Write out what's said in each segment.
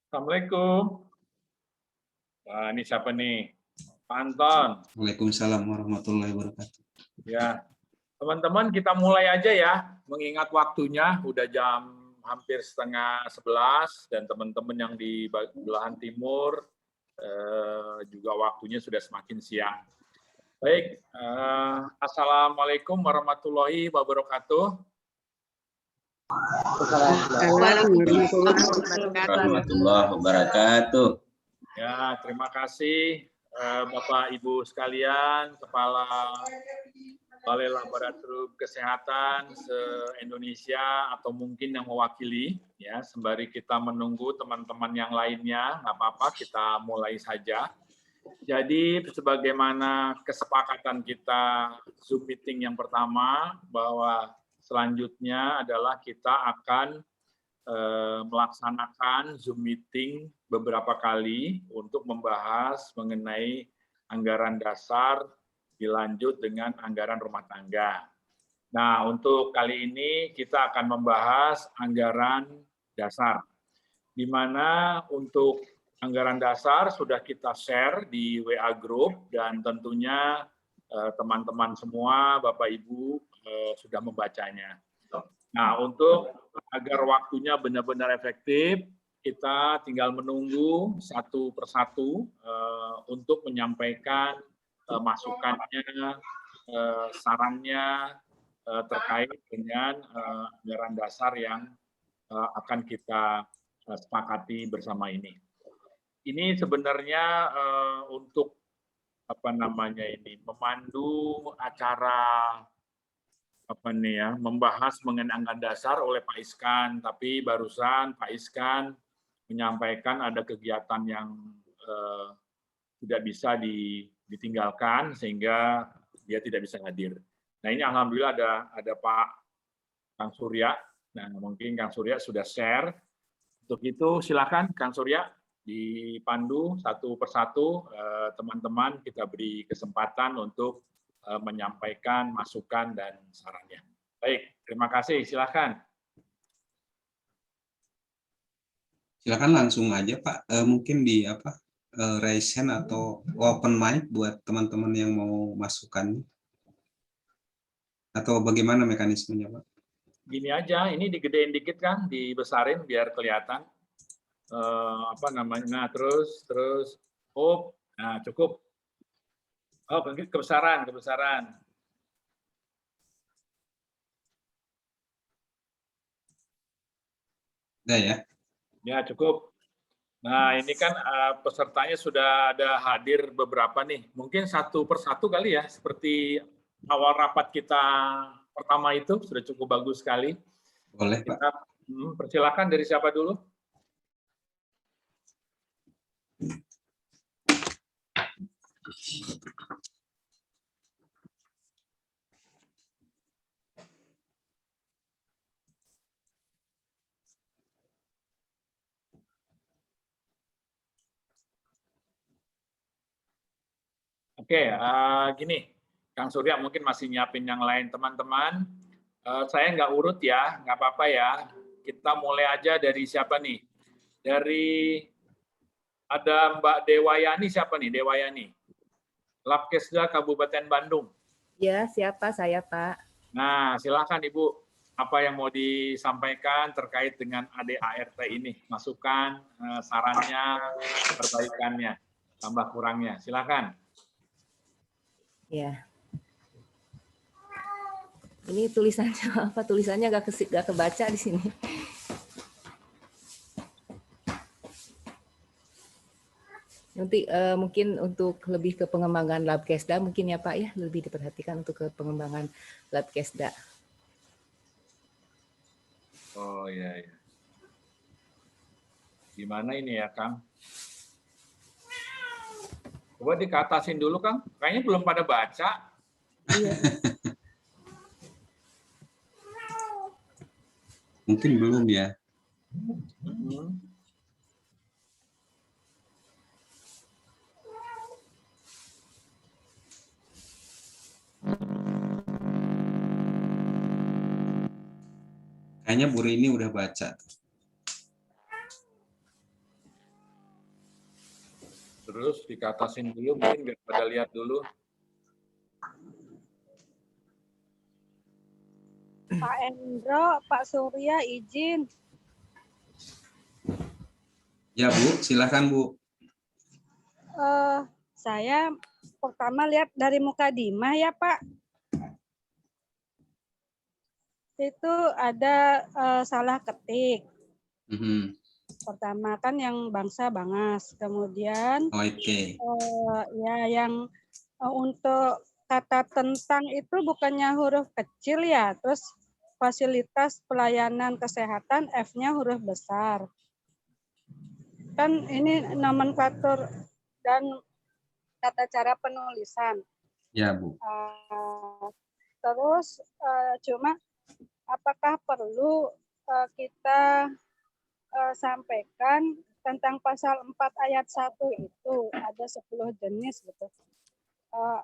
Assalamualaikum. Wah, ini siapa nih? Pak Anton. Waalaikumsalam warahmatullahi wabarakatuh. Ya, teman-teman kita mulai aja ya. Mengingat waktunya udah jam hampir setengah 11 dan teman-teman yang di belahan timur juga waktunya sudah semakin siang. Baik, Assalamualaikum warahmatullahi wabarakatuh. Assalamualaikum warahmatullahi wabarakatuh. Ya, terima kasih Bapak Ibu sekalian, Kepala Balai Laboratorium Kesehatan se-Indonesia atau mungkin yang mewakili, ya, sembari kita menunggu teman-teman yang lainnya, nggak apa-apa, kita mulai saja. Jadi, sebagaimana kesepakatan kita Zoom meeting yang pertama, bahwa selanjutnya adalah kita akan melaksanakan Zoom meeting beberapa kali untuk membahas mengenai anggaran dasar dilanjut dengan anggaran rumah tangga. Nah, untuk kali ini kita akan membahas anggaran dasar, di mana untuk anggaran dasar sudah kita share di WA Group dan tentunya teman-teman semua, Bapak Ibu sudah membacanya. Nah, untuk agar waktunya benar-benar efektif, kita tinggal menunggu satu persatu untuk menyampaikan masukannya, sarannya terkait dengan anggaran dasar yang akan kita sepakati bersama ini. Ini sebenarnya untuk memandu acara membahas mengenai anggaran dasar oleh Pak Iskan, tapi barusan Pak Iskan menyampaikan ada kegiatan yang tidak bisa ditinggalkan sehingga dia tidak bisa hadir. Nah, ini alhamdulillah ada Pak Kang Surya. Nah, mungkin Kang Surya sudah share. Untuk itu silakan Kang Surya dipandu satu persatu, teman-teman kita beri kesempatan untuk menyampaikan masukan dan sarannya. Baik, terima kasih. Silakan. Silakan langsung aja Pak. Mungkin di raise hand atau open mic buat teman-teman yang mau masukan. Atau bagaimana mekanismenya Pak? Gini aja, ini digedein dikit kan, dibesarin biar kelihatan. Nah, terus, oh, nah cukup. Oh, kebesaran. Udah ya? Ya, cukup. Nah, ini kan pesertanya sudah ada hadir beberapa nih. Mungkin satu persatu kali ya, seperti awal rapat kita pertama itu, sudah cukup bagus sekali. Boleh, Pak. Kita persilakan dari siapa dulu? Oke, gini, Kang Surya mungkin masih nyiapin yang lain teman-teman. Saya nggak urut ya, nggak apa-apa ya. Kita mulai aja dari siapa nih? Dari ada Mbak Dewayani, siapa nih Dewayani? Labkesda Kabupaten Bandung. Ya, siapa saya Pak? Nah, silakan Ibu. Apa yang mau disampaikan terkait dengan ADART ini? Masukan, sarannya, perbaikannya, tambah kurangnya. Silakan. Ya. Ini tulisannya apa? Tulisannya nggak kebaca di sini. Nanti mungkin untuk lebih ke pengembangan Labkesda mungkin ya Pak ya, lebih diperhatikan untuk ke pengembangan Labkesda. Oh iya. Gimana ini ya Kang? Coba dikatasin dulu Kang. Kayaknya belum pada baca. Iya. Mungkin belum ya. Kayaknya Bu Rini udah baca. Terus dikatasin dulu, mungkin biar pada lihat dulu. Pak Endro, Pak Surya izin. Ya Bu, silakan Bu. Saya pertama lihat dari mukadimah ya Pak. Itu ada salah ketik. Pertama kan yang bangsa Bangas, kemudian Oke. ya yang untuk kata tentang itu bukannya huruf kecil ya, terus fasilitas pelayanan kesehatan F-nya huruf besar. Kan ini nomenklatur dan tata cara penulisan. Ya Bu. Terus cuma apakah perlu kita sampaikan tentang pasal 4 ayat 1 itu ada 10 jenis gitu.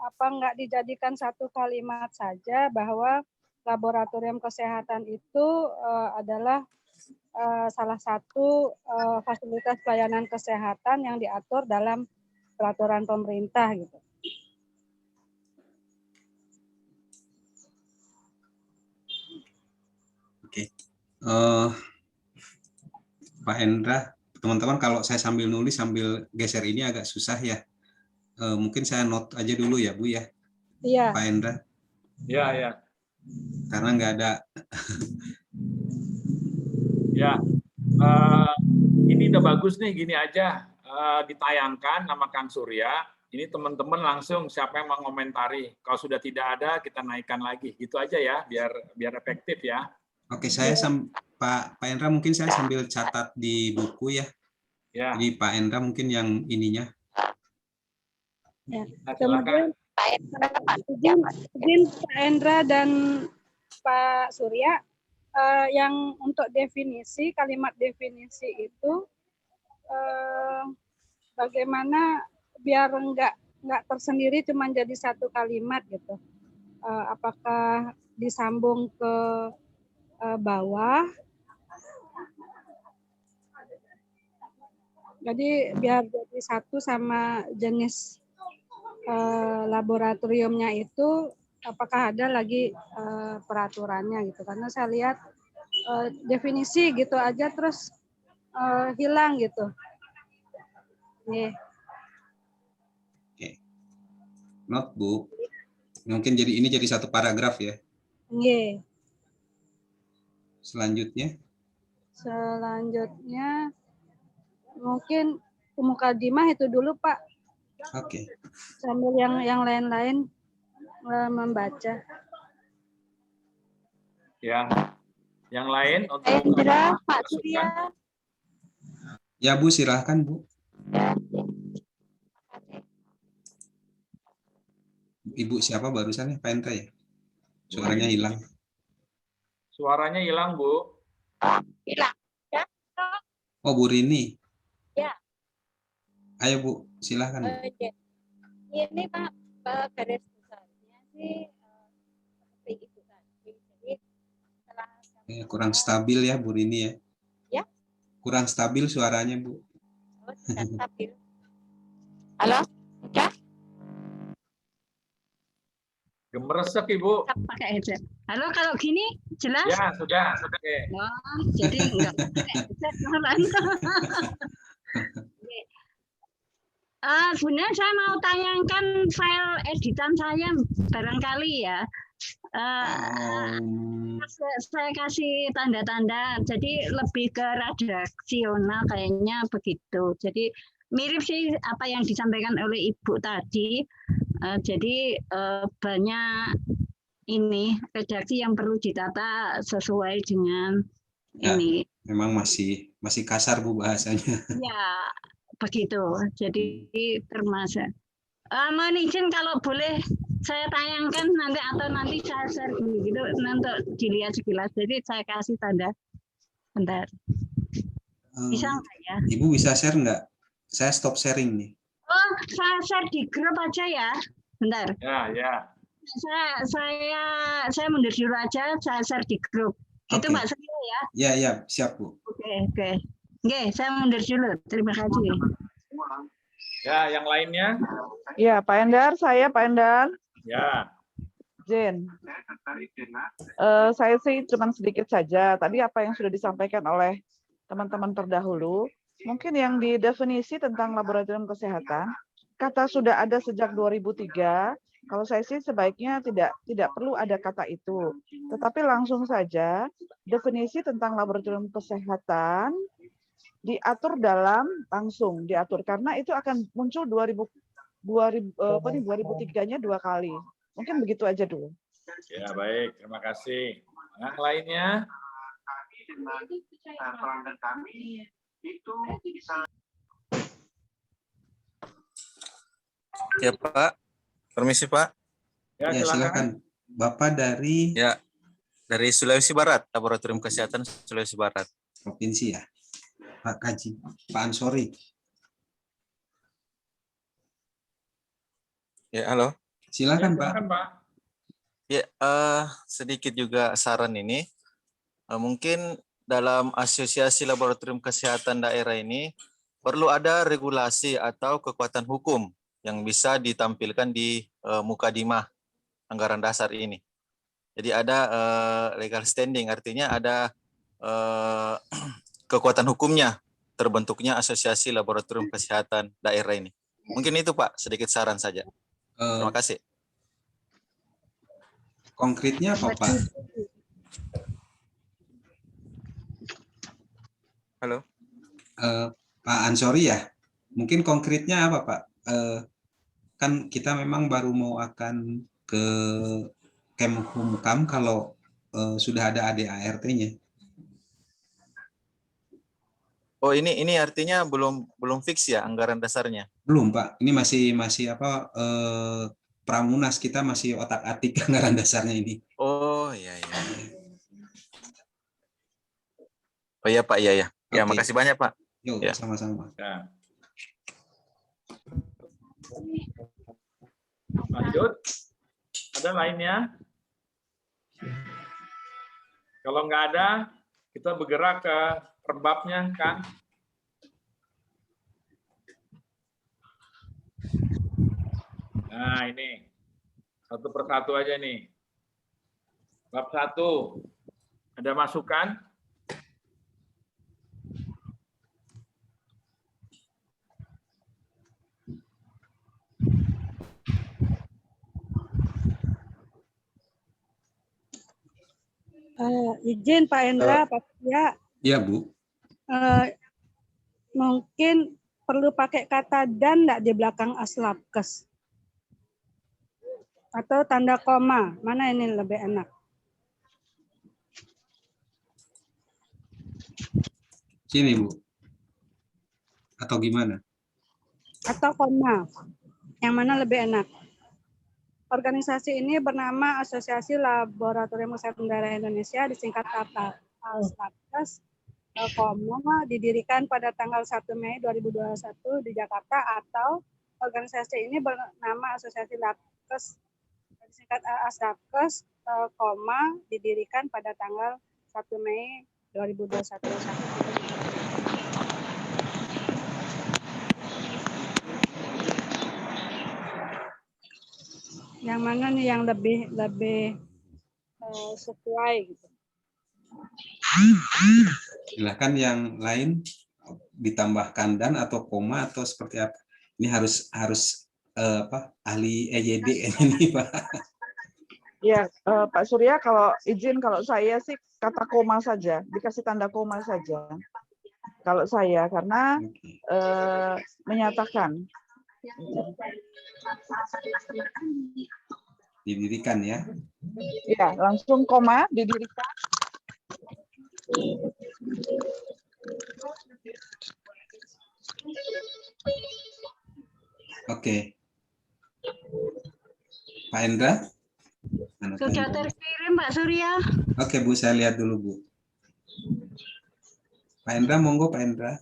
Apa enggak dijadikan satu kalimat saja bahwa laboratorium kesehatan itu adalah salah satu fasilitas pelayanan kesehatan yang diatur dalam peraturan pemerintah gitu. Oke. Pak Hendra, teman-teman kalau saya sambil nulis sambil geser ini agak susah ya. Mungkin saya note aja dulu ya Bu ya. Iya. Pak Hendra. Ya, ya. Karena nggak ada. Ya, ini udah bagus nih, gini aja. Ditayangkan nama Kang Surya. Ini teman-teman langsung siapa yang mau komentari. Kalau sudah tidak ada, kita naikkan lagi. Gitu aja ya, biar efektif ya. Oke, saya Pak Hendra mungkin saya sambil catat di buku ya. Ya. Jadi Pak Hendra mungkin yang ininya. Ya. Nah, Kemudian izin Pak Hendra dan Pak Surya, yang untuk definisi, kalimat definisi itu bagaimana biar nggak tersendiri cuma jadi satu kalimat gitu. Apakah disambung ke bawah? Jadi biar jadi satu sama jenis laboratoriumnya itu, apakah ada lagi peraturannya gitu. Karena saya lihat definisi gitu aja terus hilang gitu. Nih. Oke. Notebook. Mungkin ini jadi satu paragraf ya. Nih. Selanjutnya mungkin mukadimah itu dulu Pak. Oke. Sambil yang lain-lain membaca. Ya. Yang lain untuk Hendra, Pak Surya. Ya Bu, silahkan Bu. Ibu siapa barusan ya? Pak Hendra ya? Suaranya hilang. Suaranya hilang, Bu. Hilang. Ya. Oh, Bu Rini. Ya. Ayo Bu, silahkan. Ini Pak, garis besarnya sih seperti itu tadi. Jadi setelah Kurang stabil ya Bu Rini ya. Ya. Kurang stabil suaranya Bu. Oh, tidak stabil. Halo? Ya? Gemeresek Ibu. Pakai headset. Halo, kalau gini jelas? Ya, sudah. Oke. Oh, jadi enggak pakai headset malah. Sebenarnya saya mau tayangkan file editan saya barangkali ya. Saya kasih tanda-tanda, jadi lebih ke redaksional kayaknya begitu. Jadi mirip sih apa yang disampaikan oleh Ibu tadi. Jadi banyak ini redaksi yang perlu ditata sesuai dengan ya, ini. Memang masih kasar Bu bahasanya. Ya, begitu. Jadi termasuk. Mohon izin kalau boleh saya tayangkan nanti saya share gitu untuk dilihat sekilas. Jadi saya kasih tanda. Bentar. Bisa nggak ya? Ibu bisa share nggak? Saya stop sharing nih. Oh, saya share di grup aja ya. Bentar. Ya. Saya mundur dulu aja, saya share di grup. Gitu Oke. Mbak Surya ya? Ya, siap Bu. Oke. Oke, saya mundur dulu. Terima kasih. Ya, Ya, yang lainnya? Ya, Pak Endar, Pak Endar. Ya. Jen. Saya sih cuma sedikit saja. Tadi apa yang sudah disampaikan oleh teman-teman terdahulu, mungkin yang didefinisi tentang laboratorium kesehatan, kata sudah ada sejak 2003. Kalau saya sih sebaiknya tidak perlu ada kata itu, tetapi langsung saja definisi tentang laboratorium kesehatan diatur langsung diatur, karena itu akan muncul 2003-nya 2 kali. Mungkin begitu aja dulu. Ya, baik. Terima kasih. Yang lainnya? Ya Pak, permisi Pak. Ya, Ya, silakan. Bapak dari Ya, dari Sulawesi Barat, Laboratorium Kesehatan Sulawesi Barat. provinsi ya, Pak Kaji, Pak Ansori. Ya, halo. Silakan, Pak. Silakan, Pak. Ya, sedikit juga saran ini. Mungkin dalam asosiasi laboratorium kesehatan daerah ini perlu ada regulasi atau kekuatan hukum yang bisa ditampilkan di mukadimah anggaran dasar ini. Jadi ada legal standing, artinya ada kekuatan hukumnya terbentuknya asosiasi laboratorium kesehatan daerah ini. Mungkin itu Pak, sedikit saran saja. Terima kasih. Konkretnya apa, Pak? Halo. Pak Ansori ya, mungkin konkretnya apa, Pak? Kan kita memang baru mau akan ke Kemhumkam kalau sudah ada ADART-nya. Oh, ini artinya belum fix ya anggaran dasarnya? Belum, Pak. Ini masih apa, Pramunas, kita masih otak-atik anggaran dasarnya ini. Oh, iya. Oh iya Pak, iya. Ya, Oke. makasih banyak Pak. Yuk, Ya. sama-sama. Ya. Lanjut. Ada lainnya? Kalau nggak ada, kita bergerak ke perbabnya, Kang. Nah, ini. Satu persatu aja nih. Bab 1. Ada masukan? Izin Pak Endra, Pak Tia, Iya, Bu. mungkin perlu pakai kata dan enggak di belakang aslabkes? Atau tanda koma, mana ini lebih enak? Sini, Bu. Atau gimana? Atau koma, yang mana lebih enak? Organisasi ini bernama Asosiasi Laboratorium Kesehatan Daerah Indonesia, disingkat ALSLABKES, didirikan pada tanggal 1 Mei 2021 di Jakarta, atau organisasi ini bernama Asosiasi Labkes, disingkat ASLABKES, didirikan pada tanggal 1 Mei 2021. Yang mana nih yang lebih sesuai gitu? Silakan yang lain ditambahkan dan atau koma atau seperti apa? Ini harus apa, ahli EYD ini, Pak. Ya, Pak Surya, kalau izin, kalau saya sih kata koma saja, dikasih tanda koma saja. Kalau saya, karena menyatakan. Didirikan ya. Ya, langsung koma, didirikan. Oke. Pak Endra? Mana Pak Sudah Endra? terkirim Pak Surya. Oke, Bu, saya lihat dulu, Bu. Pak Endra, monggo Pak Endra.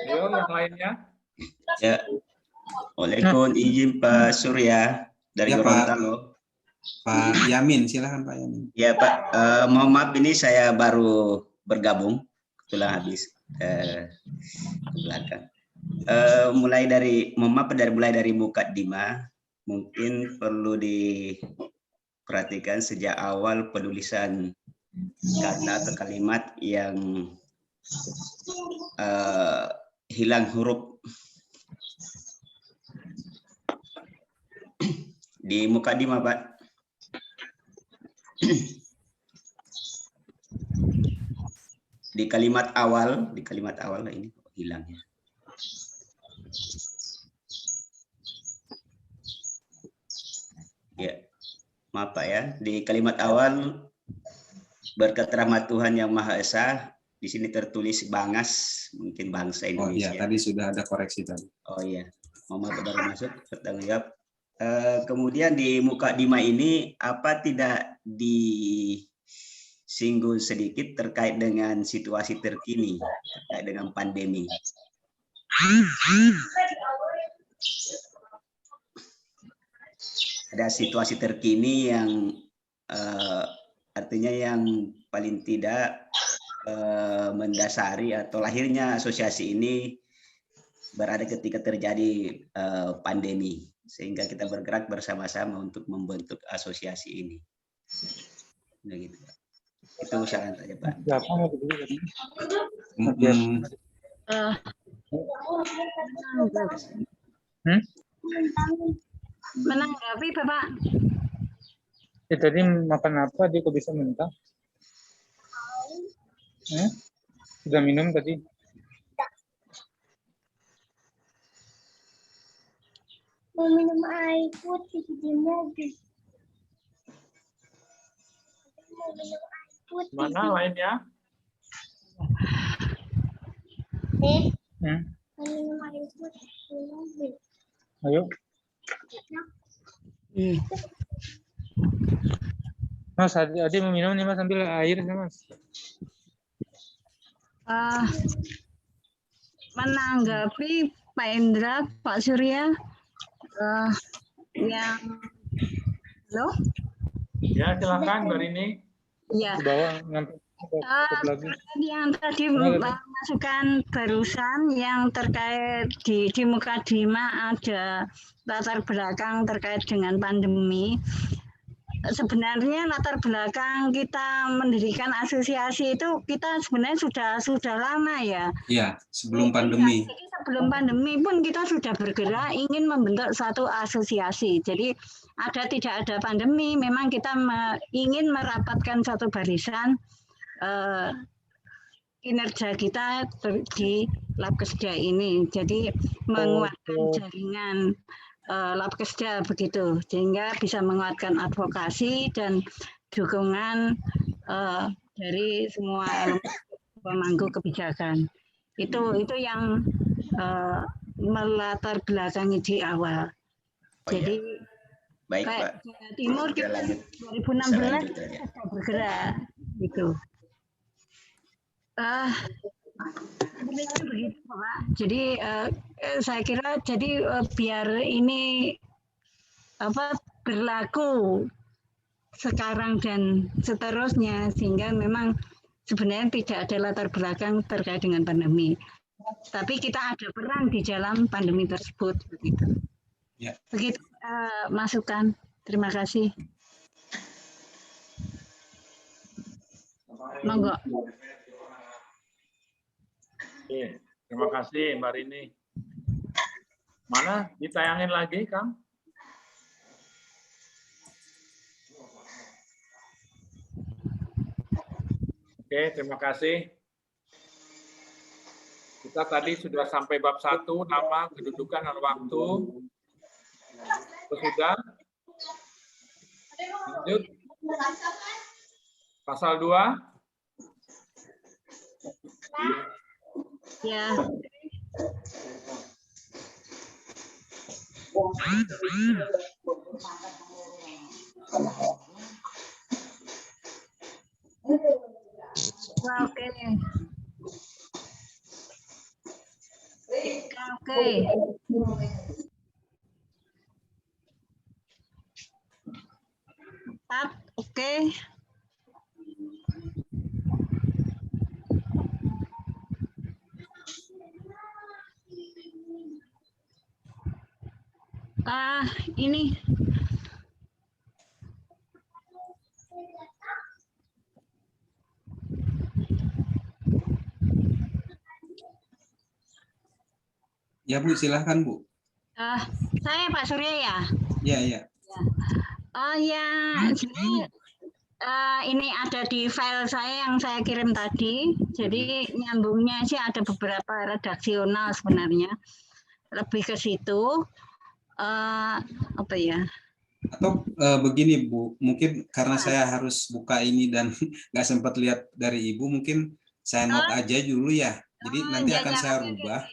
Ayo, yang lainnya. Ya. Waalaikumsalam, izin Pak Surya dari Ya, Pak. Gorontalo. Pak Yamin, silakan Pak Yamin. Ya Pak, mohon maaf ini saya baru bergabung, kebetulan habis ke belakang. mulai dari mukaddimah mungkin perlu diperhatikan sejak awal penulisan kata atau kalimat yang hilang huruf. Di mukaddimah, Pak. Di kalimat awal ini hilangnya. Ya, maaf Pak ya. Di kalimat awal berkat rahmat Tuhan yang Maha Esa, di sini tertulis Bangas, mungkin bangsa Indonesia. Oh iya, tadi sudah ada koreksi tadi. Oh iya, Muhammad baru masuk, bertanggung jawab. Kemudian di mukaddimah ini apa tidak disinggung sedikit terkait dengan situasi terkini terkait dengan pandemi? Ada situasi terkini yang artinya yang paling tidak mendasari atau lahirnya asosiasi ini berada ketika terjadi pandemi, sehingga kita bergerak bersama-sama untuk membentuk asosiasi ini. Nah, gitu. Itu syarat saja, Pak. Menanggapi Bapak. Tadi makan apa dia kok bisa muntah? Sudah minum tadi? Mau minum air putih di mobil. Mau minum air putih. Mana lainnya? Mau minum air putih di mobil. Ayo. Mas, Adi mau minum nih Mas, ambil air ya Mas. Menanggapi Pak Indra, Pak Surya, yang halo? Ya, silakan Mbak Rini. Ya. Yang tadi masukan barusan yang terkait di mukadimah ada latar belakang terkait dengan pandemi. Sebenarnya latar belakang kita mendirikan asosiasi itu kita sebenarnya sudah lama ya. Iya, sebelum pandemi. Jadi sebelum pandemi pun kita sudah bergerak ingin membentuk satu asosiasi. Jadi tidak ada pandemi, memang kita ingin merapatkan satu barisan kinerja kita di Labkesda ini. Jadi menguatkan jaringan Labkesda begitu, sehingga bisa menguatkan advokasi dan dukungan dari semua elemen pemangku kebijakan. Itu yang melatar belakangi di awal. Jadi baik, kayak Pak. Jawa Timur kita 2016 sudah bergerak gitu. Begitu Pak. Jadi saya kira biar ini berlaku sekarang dan seterusnya, sehingga memang sebenarnya tidak ada latar belakang terkait dengan pandemi. Tapi kita ada peran di dalam pandemi tersebut begitu. Ya. Begitu masukan. Terima kasih. Monggo. Oke, terima kasih Mbak Rini. Mana ditayangin lagi, Kang? Oke, terima kasih. Kita tadi sudah sampai bab 1, nama, kedudukan, dan waktu. Sudah? Lanjut. Pasal 2. Ya. Oke. Oke. Ini Ya Bu, silahkan Bu. saya Pak Surya ya. Iya, iya. Oh ya, ini ada di file saya yang saya kirim tadi. Jadi nyambungnya sih ada beberapa redaksional sebenarnya. Lebih ke situ. Apa ya? Atau begini Bu, mungkin karena saya harus buka ini dan nggak sempat lihat dari Ibu, mungkin saya note aja dulu ya. Jadi nanti akan saya rubah.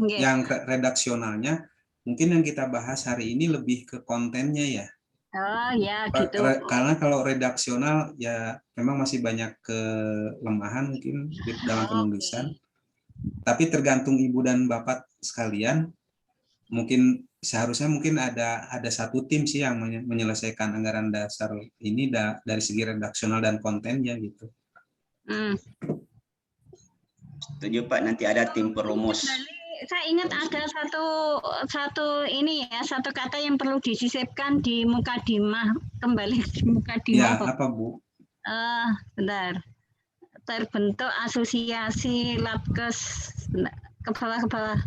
Yang redaksionalnya, mungkin yang kita bahas hari ini lebih ke kontennya ya. Oh ya gitu. Karena kalau redaksional ya memang masih banyak kelemahan mungkin dalam penulisan. Tapi tergantung Ibu dan Bapak sekalian, mungkin seharusnya mungkin ada satu tim sih yang menyelesaikan anggaran dasar ini dari segi redaksional dan kontennya gitu. Setuju Pak, nanti ada tim perumus. Saya ingat ada satu ini ya, satu kata yang perlu disisipkan di mukadimah, kembali di mukadimah. Ya, apa Bu? Bentar. Terbentuk asosiasi Labkes, ke bawah.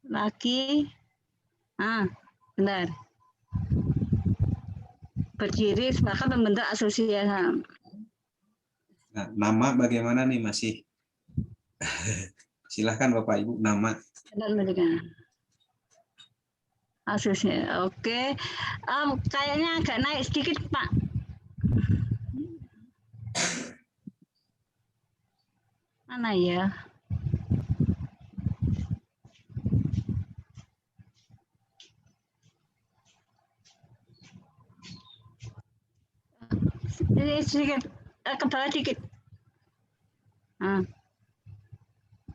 Lagi. Benar. Berdiri sepakat membentuk asosiasi. Nah, nama bagaimana nih masih? Silahkan Bapak Ibu, nama. Asosiasi, oke. Kayaknya agak naik sedikit Pak. Mana ya? Ini sedikit ke bawah dikit.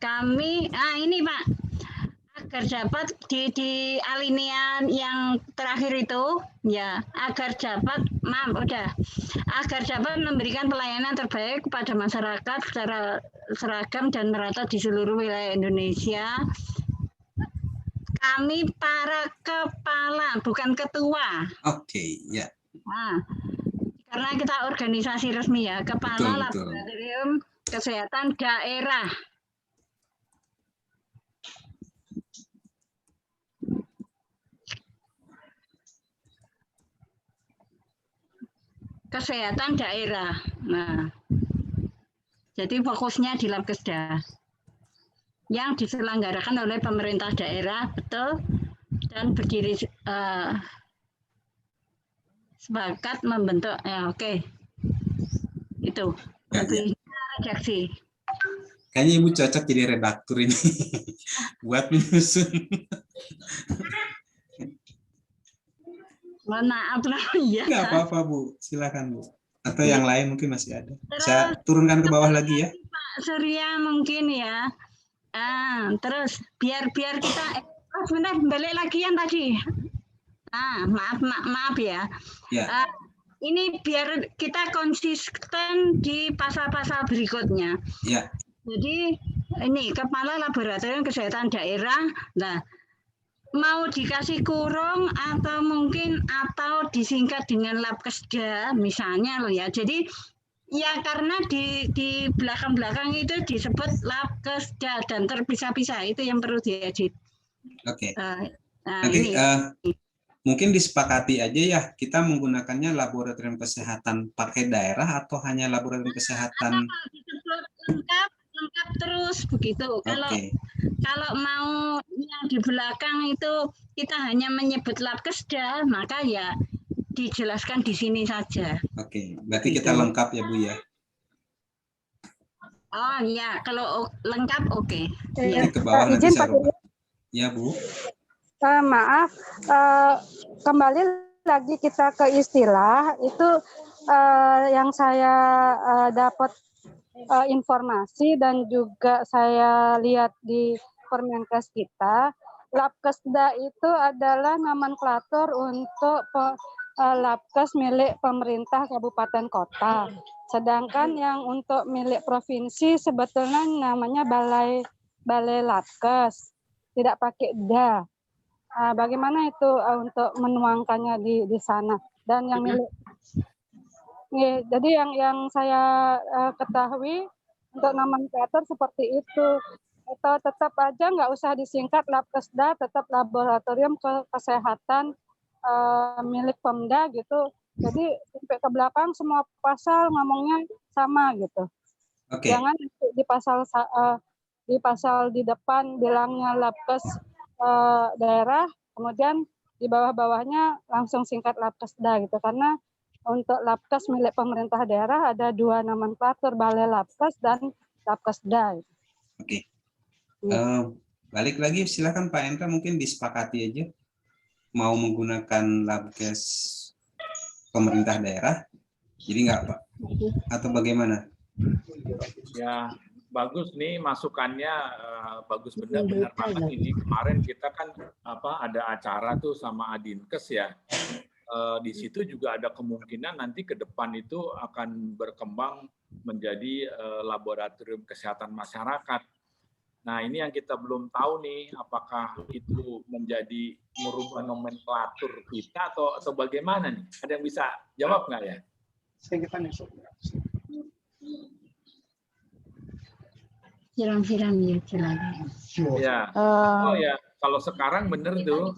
Kami, ini Pak, agar dapat di alinea yang terakhir itu, ya, agar dapat memberikan pelayanan terbaik kepada masyarakat secara seragam dan merata di seluruh wilayah Indonesia. Kami para kepala, bukan ketua. Oke, ya. Karena kita organisasi resmi ya, Kepala Laboratorium Kesehatan Daerah. Kesehatan daerah. Nah, jadi fokusnya di Labkesda yang diselenggarakan oleh pemerintah daerah, betul, dan berdiri sepakat membentuk. Ya, oke. Itu. Redaksi. Kayaknya Ibu cocok jadi redaktur ini buat menyusun. Mohon maaf lah, ya. Nggak apa-apa Bu, silakan Bu. Atau yang lain mungkin masih ada. Saya turunkan ke bawah lagi ya. Pak Surya mungkin ya. Terus biar kita sebentar balik lagi yang tadi. Maaf ya. Ini biar kita konsisten di pasal-pasal berikutnya. Ya. Jadi ini Kepala Laboratorium Kesehatan Daerah. Nah, mau dikasih kurung atau disingkat dengan Labkesda misalnya loh ya. Jadi ya karena di belakang-belakang itu disebut Labkesda dan terpisah-pisah, itu yang perlu diedit. Oke. Nanti mungkin disepakati aja ya, kita menggunakannya laboratorium kesehatan pakai daerah atau hanya laboratorium kesehatan lengkap terus begitu. Kalau mau yang di belakang itu kita hanya menyebut Labkesda, maka ya dijelaskan di sini saja. Oke, berarti kita lengkap ya Bu ya. Oh ya, kalau lengkap oke. Ya. Ke bawah nanti saya rubah. Ya Bu. Maaf, kembali lagi kita ke istilah itu yang saya dapat informasi dan juga saya lihat di Permenkes kita, Labkesda itu adalah nomenklatur untuk Labkes milik pemerintah kabupaten kota. Sedangkan yang untuk milik provinsi sebetulnya namanya Balai Labkes, tidak pakai da. Bagaimana itu untuk menuangkannya di sana? Dan yang milik, jadi yang saya ketahui untuk nomenklatur seperti itu. Atau tetap aja nggak usah disingkat Labkesda, tetap laboratorium kesehatan milik Pemda gitu. Jadi sampai ke belakang semua pasal ngomongnya sama gitu. Oke. Jangan di pasal di depan bilangnya Labkes daerah, kemudian di bawah-bawahnya langsung singkat Labkesda gitu. Karena untuk Labkes milik pemerintah daerah ada 2 nomenklatur, Balai Labkes dan Labkesda. Gitu. Oke. Balik lagi, silakan Pak Endra, mungkin disepakati aja mau menggunakan Labkes pemerintah daerah, jadi nggak Pak? Atau bagaimana? Ya, bagus nih masukannya, bagus benar-benar banget ini. Kemarin kita kan ada acara tuh sama Adinkes ya. Di situ juga ada kemungkinan nanti ke depan itu akan berkembang menjadi laboratorium kesehatan masyarakat. Nah, ini yang kita belum tahu nih, apakah itu menjadi merubah nomenklatur kita atau bagaimana nih? Ada yang bisa jawab nggak ya? Siram-siram ya, Ya. Oh ya, kalau sekarang bener tuh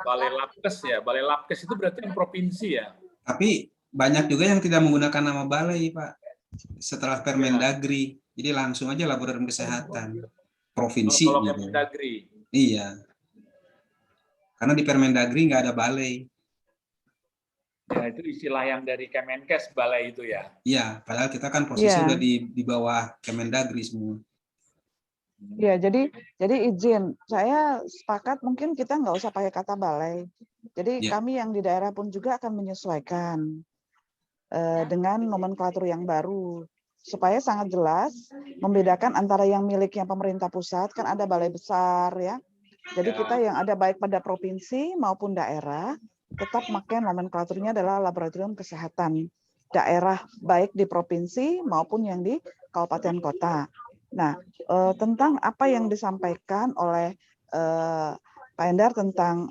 Balai Labkes ya. Balai Labkes itu berarti yang provinsi ya? Tapi banyak juga yang tidak menggunakan nama balai, Pak. Setelah Permendagri, jadi langsung aja laboratorium kesehatan provinsi. Kalau gitu. Permendagri. Iya. Karena di Permendagri nggak ada balai. Ya, itu istilah yang dari Kemenkes, balai itu ya? Iya, padahal kita kan posisi udah di bawah Kemendagri semua. Ya, jadi izin, saya sepakat mungkin kita nggak usah pakai kata balai. Jadi kami yang di daerah pun juga akan menyesuaikan dengan nomenklatur yang baru. Supaya sangat jelas membedakan antara yang miliknya pemerintah pusat, kan ada balai besar ya. Jadi kita yang ada baik pada provinsi maupun daerah, tetap pakai nomenklaturnya adalah laboratorium kesehatan daerah, baik di provinsi maupun yang di kabupaten kota. Nah, tentang apa yang disampaikan oleh Pak Endar tentang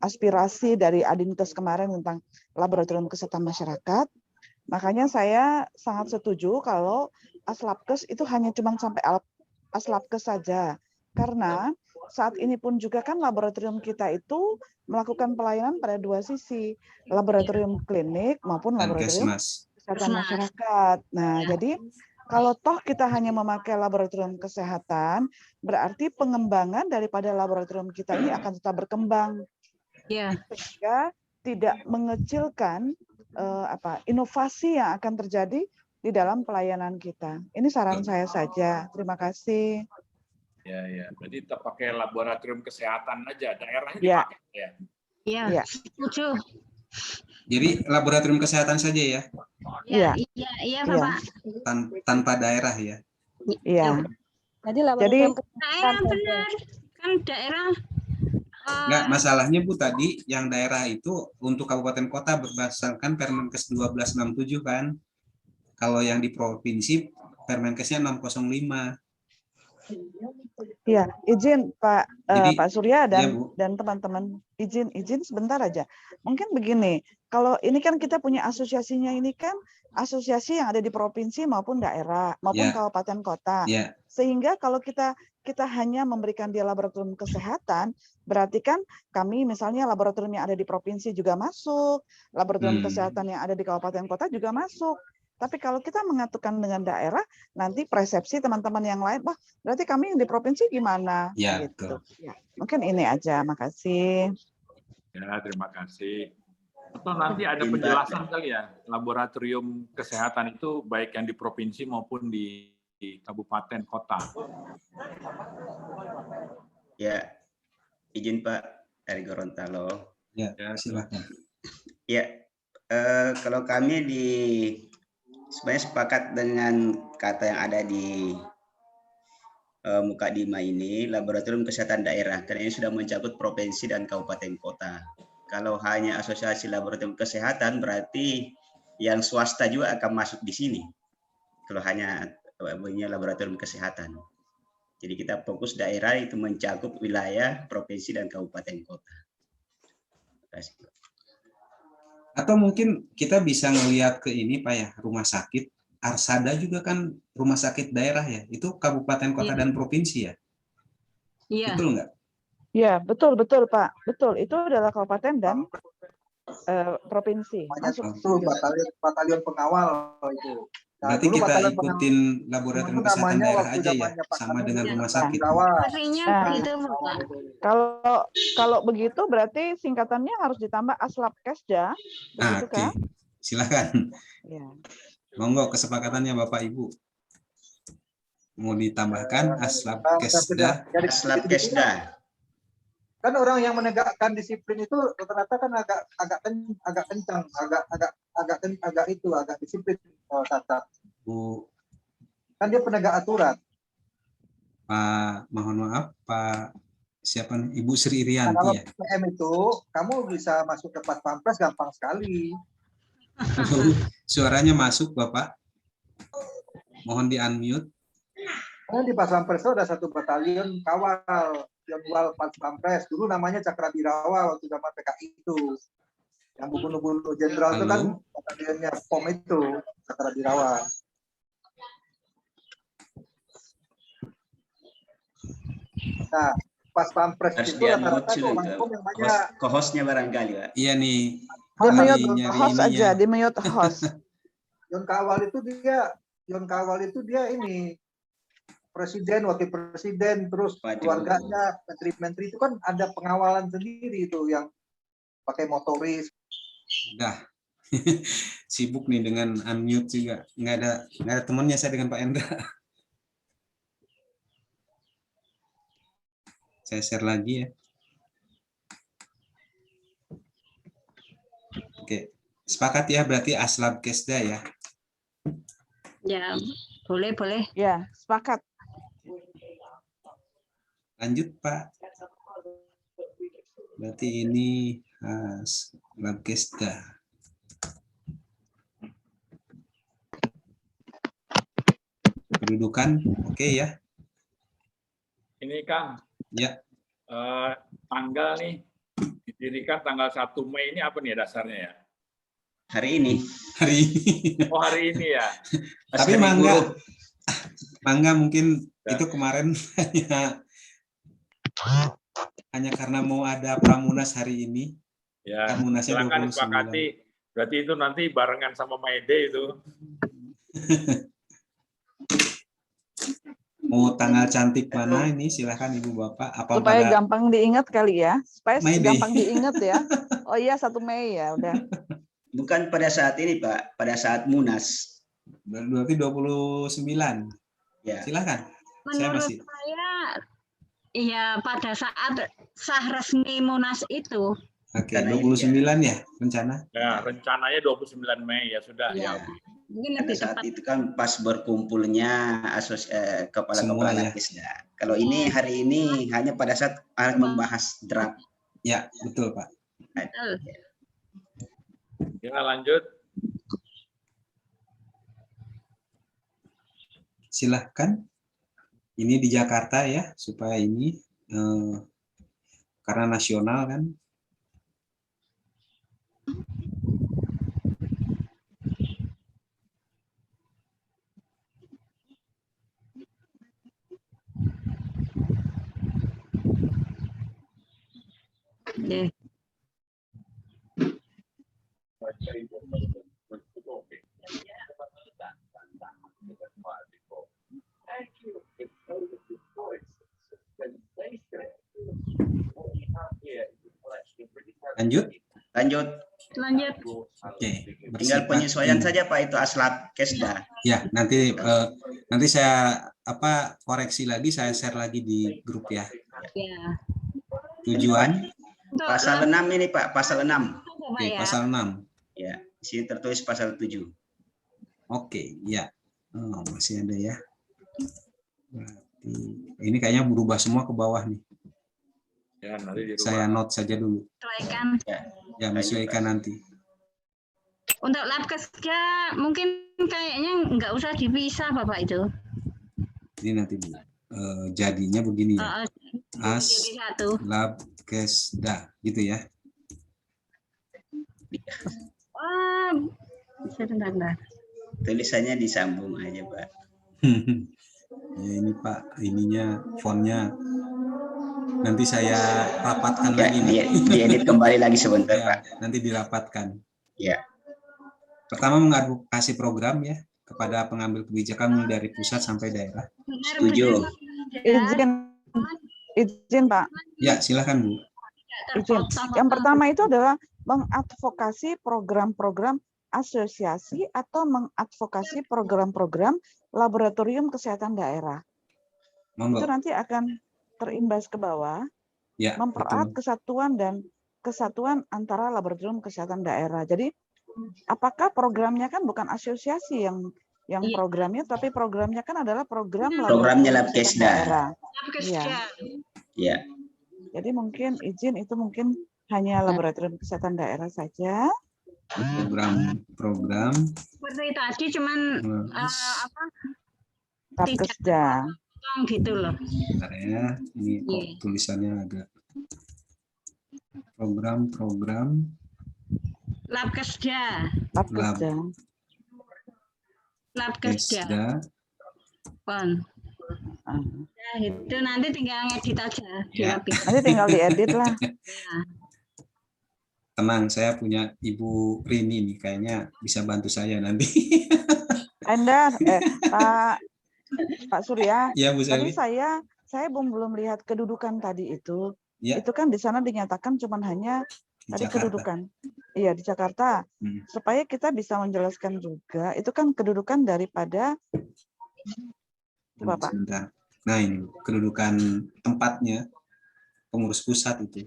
aspirasi dari Adinkes kemarin tentang laboratorium kesehatan masyarakat, makanya saya sangat setuju kalau Aslabkes itu hanya cuma sampai Aslabkes saja, karena saat ini pun juga kan laboratorium kita itu melakukan pelayanan pada 2 sisi, laboratorium klinik maupun laboratorium kesehatan masyarakat. Nah, jadi kalau toh kita hanya memakai laboratorium kesehatan, berarti pengembangan daripada laboratorium kita ini akan tetap berkembang. Sehingga tidak mengecilkan inovasi yang akan terjadi di dalam pelayanan kita. Ini saran saya saja. Terima kasih. Ya. Jadi kita pakai laboratorium kesehatan aja, daerahnya dipakai ya? Iya, setuju. Jadi laboratorium kesehatan saja ya? Iya, Bapak. Tanpa daerah ya? Iya. Jadi laboratorium kesehatan benar. Kan daerah. Enggak, masalahnya Bu tadi yang daerah itu untuk kabupaten kota berdasarkan Permenkes 1267 kan. Kalau yang di provinsi Permenkesnya 605. Iya, izin Pak Surya dan teman-teman, izin sebentar aja. Mungkin begini, kalau ini kan kita punya asosiasinya ini kan asosiasi yang ada di provinsi maupun daerah maupun kabupaten kota. Sehingga kalau kita hanya memberikan dia laboratorium kesehatan, berarti kan kami misalnya laboratorium yang ada di provinsi juga masuk, laboratorium kesehatan yang ada di kabupaten kota juga masuk. Tapi kalau kita mengaturkan dengan daerah, nanti persepsi teman-teman yang lain, wah berarti kami yang di provinsi gimana? Ya, gitu. Ya, mungkin ini aja, makasih. Ya, terima kasih. Atau nanti ada penjelasan kali ya, laboratorium kesehatan itu baik yang di provinsi maupun di kabupaten kota. Ya, izin Pak dari Gorontalo. Ya, silakan. Ya, kalau kami sebenarnya sepakat dengan kata yang ada di Mukadimah ini, laboratorium kesehatan daerah, karena ini sudah mencakup provinsi dan kabupaten kota. Kalau hanya asosiasi laboratorium kesehatan, berarti yang swasta juga akan masuk di sini. Kalau hanya punya laboratorium kesehatan. Jadi kita fokus daerah itu mencakup wilayah, provinsi, dan kabupaten kota. Terima kasih. Atau mungkin kita bisa ngelihat ke ini Pak ya, rumah sakit. Arsada juga kan rumah sakit daerah ya. Itu kabupaten, kota, dan provinsi ya. Iya. Betul nggak? Ya, betul Pak. Betul, itu adalah kabupaten dan provinsi. Masuk. Itu batalion pengawal itu. Nah, Berarti dulu kita batalion ikutin laboratorium kesehatan daerah aja ya, sama dengan rumah sakit. Artinya itu Pak. Kalau begitu berarti singkatannya harus ditambah Aslabkesda, begitu Oke, kan? silakan. Ya. Monggo kesepakatannya Bapak Ibu. Mau ditambahkan Aslabkesda. Aslabkesda. Kan orang yang menegakkan disiplin itu rata-rata kan agak kencang, agak disiplin Tata. Bu, Kan dia penegak aturan. Pak, mohon maaf, Pak siapa nih? Ibu Sri Irianti Kalau ya. PM itu kamu bisa masuk ke Pas Pampres gampang sekali. Suaranya masuk Bapak. Mohon di-unmute. Di Pas Pampres itu ada satu batalion kawal. Yang Pas Pampres dulu namanya Cakrabirawa waktu zaman PKI itu, yang bunuh-bunuh jenderal itu kan batalionnya POM itu Cakrabirawa. Nah, Pas Pampres itu rata-rata Kohosnya barangkali Pak. Iya nih. Di-mute host aja, di-mute host. Yon Kawal itu dia ini presiden, wakil presiden, terus keluarganya, menteri-menteri itu kan ada pengawalan sendiri itu yang pakai motoris. Udah sibuk nih dengan unmute juga. Nggak ada temannya saya dengan Pak Endra. Saya share lagi ya. Oke, sepakat ya berarti Aslabkesda ya. Ya, boleh. Ya, sepakat. Lanjut Pak. Berarti ini Aslabkesda. Kedudukan oke ya. Ini Kang. Ya. Tanggal nih didirikan tanggal 1 Mei ini apa nih dasarnya ya? Hari ini. Oh, hari ini ya. Tapi Mangga mungkin itu kemarin hanya karena mau ada Pramunas hari ini. Ya, Pramunasnya silakan 29. disepakati. Berarti itu nanti barengan sama Mayday itu. Mau tanggal cantik mana ini silahkan Ibu Bapak. Apa supaya gampang diingat kali ya. Supaya gampang diingat ya. Oh iya 1 Mei ya udah. Bukan pada saat ini Pak, pada saat Munas. Berarti 29. Ya. Silakan. Menurut saya iya pada saat sah resmi Munas itu. Oke, 29 ya rencana? Ya, rencananya 29 Mei ya sudah ya. Mungkin pada saat itu kan pas berkumpulnya kepala-kepala Labkesda. Kalau ini hari ini hanya pada saat membahas draft. Ya, betul Pak. Ya, lanjut. Silahkan. Ini di Jakarta ya, supaya ini karena nasional kan. Yeah. Lanjut. Oke. Tinggal penyesuaian saja Pak itu Aslabkesda. Ya, nanti saya koreksi lagi, saya share lagi di grup ya. Ya. Tujuan pasal 6 ini Pak, pasal 6. Oke, pasal 6. Ya, di sini tertulis pasal 7. Oke, ya. Oh, masih ada ya. Berarti ini kayaknya berubah semua ke bawah nih. Ya, nanti dirubah. Saya note saja dulu. Sesuaikan. Ya, menyesuaikan nanti. Untuk Labkesda mungkin kayaknya nggak usah dipisah Bapak itu. Ini nanti dulu. jadinya begini ya. Jadi satu. Labkesda gitu ya. Wah, sebentar. Tulisannya disambung aja, Pak. Ya ini Pak, ininya fontnya nanti saya rapatkan Ya, lagi. diedit kembali lagi sebentar, Ya, Pak. nanti dirapatkan. Ya. Pertama mengadvokasi program ya kepada pengambil kebijakan mulai dari pusat sampai daerah. Setuju. Izin Pak. Ya, silakan Bu. Izin. Yang pertama itu adalah mengadvokasi program-program asosiasi atau mengadvokasi program-program laboratorium kesehatan daerah. Monggo. Itu nanti akan terimbas ke bawah, ya, mempererat kesatuan antara laboratorium kesehatan daerah. Jadi apakah programnya kan bukan asosiasi yang programnya, tapi programnya kan adalah programnya Labkesda daerah. Ya. Jadi mungkin izin itu mungkin hanya laboratorium kesehatan daerah saja. Program seperti tadi cuman Labkesda gitu loh. Bentar ya, ini kok tulisannya agak program Labkesda. Pon. Ya, itu nanti tinggal ngedit aja. Ya. Nanti tinggal diedit lah. Ya. Tenang, saya punya Ibu Rini nih, kayaknya bisa bantu saya nanti. Anda, Pak Surya, ya, Bu tadi Selvi. saya belum lihat kedudukan tadi itu. Ya. Itu kan di sana dinyatakan cuman hanya Di tadi Jakarta. kedudukan. Iya, di Jakarta. Supaya kita bisa menjelaskan juga, itu kan kedudukan daripada Bapak. Sebentar. Nah, ini kedudukan tempatnya pengurus pusat itu.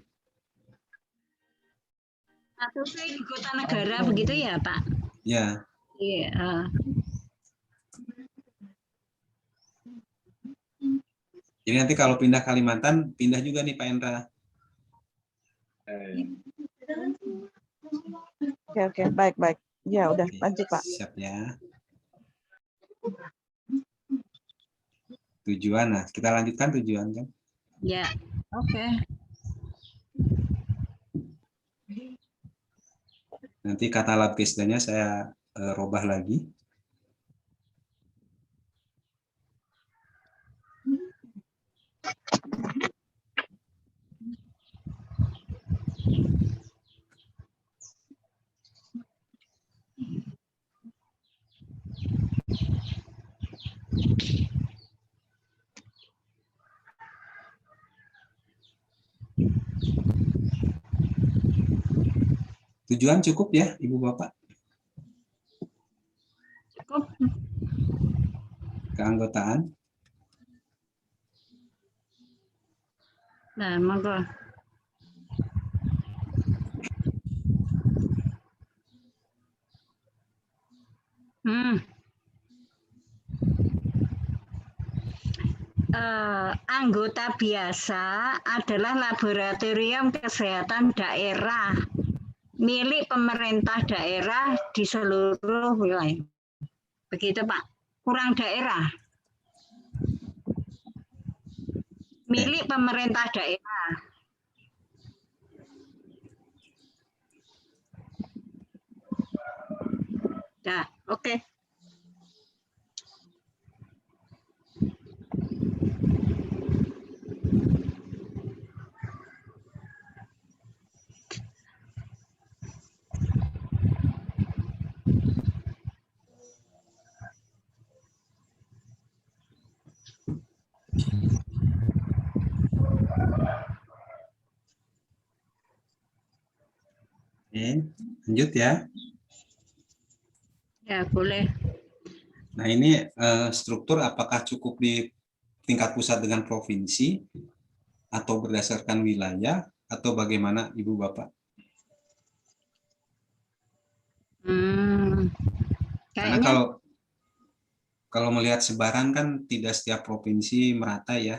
Atau di kota negara begitu ya, Pak? Ya. Iya. Jadi nanti kalau pindah Kalimantan, pindah juga nih Pak Endra. Oke, baik. Ya udah, lanjut Pak. Siap ya. Tujuan, nah kita lanjutkan tujuan kan? Ya, oke. Nanti kata Labkesdanya saya robah lagi. Tujuan cukup ya, Ibu Bapak? Cukup. Keanggotaan? Nah, monggo. Anggota biasa adalah laboratorium kesehatan daerah milik pemerintah daerah di seluruh wilayah. Begitu Pak, kurang daerah. Milik pemerintah daerah. Nah, oke. Oke, lanjut ya. Ya, boleh. Nah, ini struktur apakah cukup di tingkat pusat dengan provinsi atau berdasarkan wilayah atau bagaimana Ibu Bapak? Karena kalau melihat sebaran kan tidak setiap provinsi merata ya.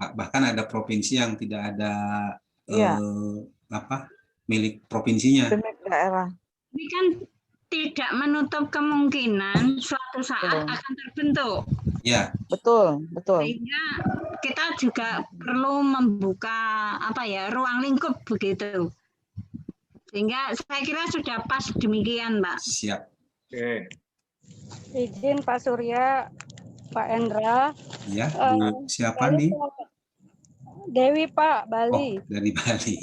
Bahkan ada provinsi yang tidak ada milik provinsinya. Milik daerah. Ini kan tidak menutup kemungkinan suatu saat akan terbentuk. Ya. Betul, betul. Sehingga kita juga perlu membuka ruang lingkup begitu. Sehingga saya kira sudah pas demikian, Pak. Siap. Oke. Izin Pak Surya, Pak Endra. Ya, siapa dari nih? Dewi Pak, Bali. Oh, dari Bali.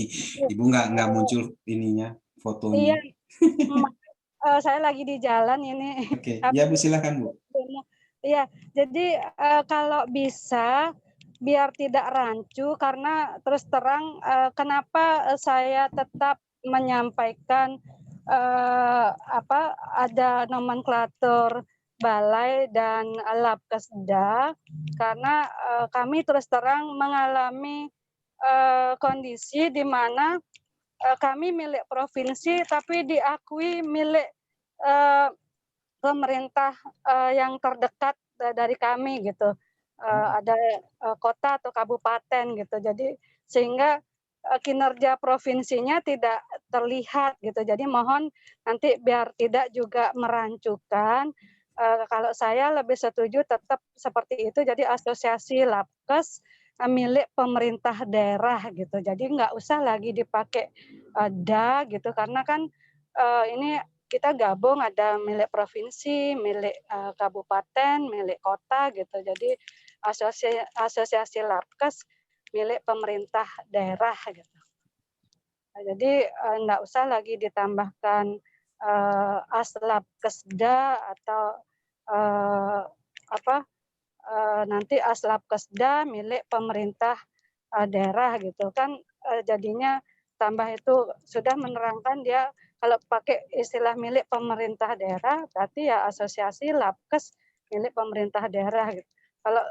Ibu nggak muncul ininya, fotonya. Iya, saya lagi di jalan ini. Oke, ya Bu, silakan Bu. Iya, jadi kalau bisa biar tidak rancu, karena terus terang kenapa saya tetap menyampaikan ada nomenklatur balai dan Labkesda, karena kami terus terang mengalami kondisi di mana kami milik provinsi tapi diakui milik pemerintah yang terdekat dari kami gitu, ada kota atau kabupaten gitu, jadi sehingga kinerja provinsinya tidak terlihat gitu. Jadi mohon nanti biar tidak juga merancukan, kalau saya lebih setuju tetap seperti itu, jadi asosiasi Labkes milik pemerintah daerah gitu. Jadi nggak usah lagi dipakai DA gitu, karena kan ini kita gabung, ada milik provinsi, milik kabupaten, milik kota gitu. Jadi asosiasi Labkes milik pemerintah daerah gitu. Nah, jadi enggak usah lagi ditambahkan Aslabkesda atau nanti Aslabkesda milik pemerintah daerah gitu kan, jadinya tambah itu sudah menerangkan dia kalau pakai istilah milik pemerintah daerah berarti ya asosiasi Labkes milik pemerintah daerah gitu. Kalau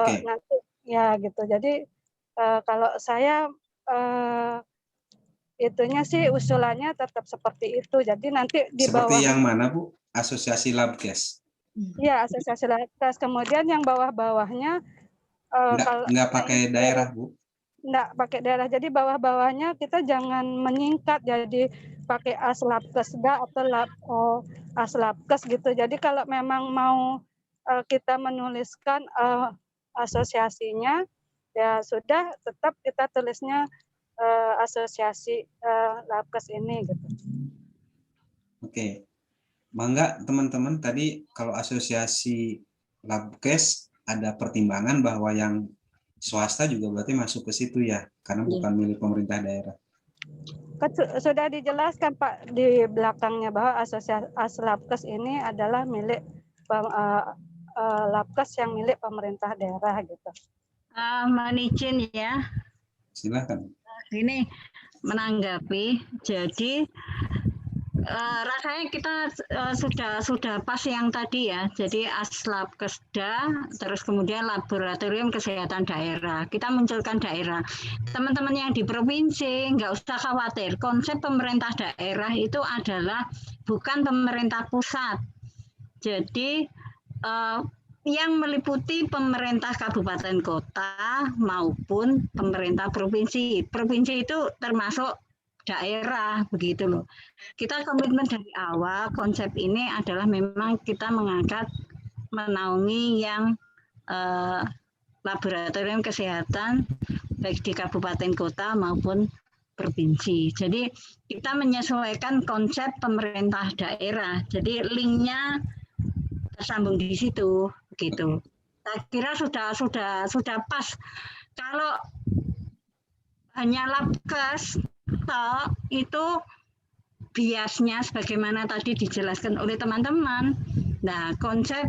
nanti ya gitu. Jadi kalau saya itunya sih usulannya tetap seperti itu. Jadi nanti di bawah. Seperti yang mana Bu? Asosiasi Labkes. Iya, asosiasi Labkes. Kemudian yang bawah-bawahnya nggak pakai daerah Bu? Nggak pakai daerah. Jadi bawah-bawahnya kita jangan menyingkat jadi pakai Aslabkesda atau Aslabkes gitu. Jadi kalau memang mau kita menuliskan asosiasinya, ya sudah tetap kita tulisnya asosiasi Labkes ini gitu. Oke. Mangga teman-teman, tadi kalau asosiasi Labkes ada pertimbangan bahwa yang swasta juga berarti masuk ke situ ya, karena bukan milik pemerintah daerah. Sudah dijelaskan Pak di belakangnya bahwa asosiasi Labkes ini adalah milik Labkes yang milik pemerintah daerah gitu. Mohon izin ya. Silakan. Ini menanggapi, jadi rasanya kita sudah pas yang tadi ya. Jadi Aslabkesda, terus kemudian Laboratorium Kesehatan Daerah. Kita munculkan daerah. Teman-teman yang di provinsi nggak usah khawatir. Konsep pemerintah daerah itu adalah bukan pemerintah pusat. Jadi yang meliputi pemerintah kabupaten kota maupun pemerintah provinsi. Provinsi itu termasuk daerah begitu loh. Kita komitmen dari awal konsep ini adalah memang kita mengangkat menaungi yang laboratorium kesehatan baik di kabupaten kota maupun provinsi. Jadi kita menyesuaikan konsep pemerintah daerah. Jadi linknya tersambung di situ begitu. Saya kira sudah pas. Kalau hanya Labkes itu biasnya sebagaimana tadi dijelaskan oleh teman-teman. Nah, konsep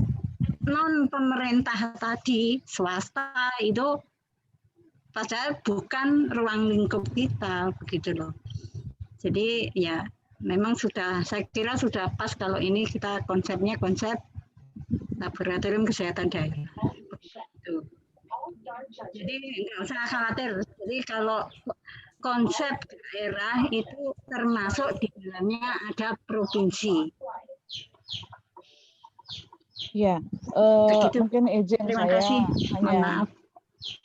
non pemerintah tadi swasta itu padahal bukan ruang lingkup kita begitu loh. Jadi ya memang saya kira sudah pas kalau ini kita konsepnya konsep Laboratorium Kesehatan Daerah. Begitu. Jadi nggak usah khawatir. Jadi kalau konsep daerah itu termasuk di dalamnya ada provinsi. Ya, mungkin izin Terima saya kasih. hanya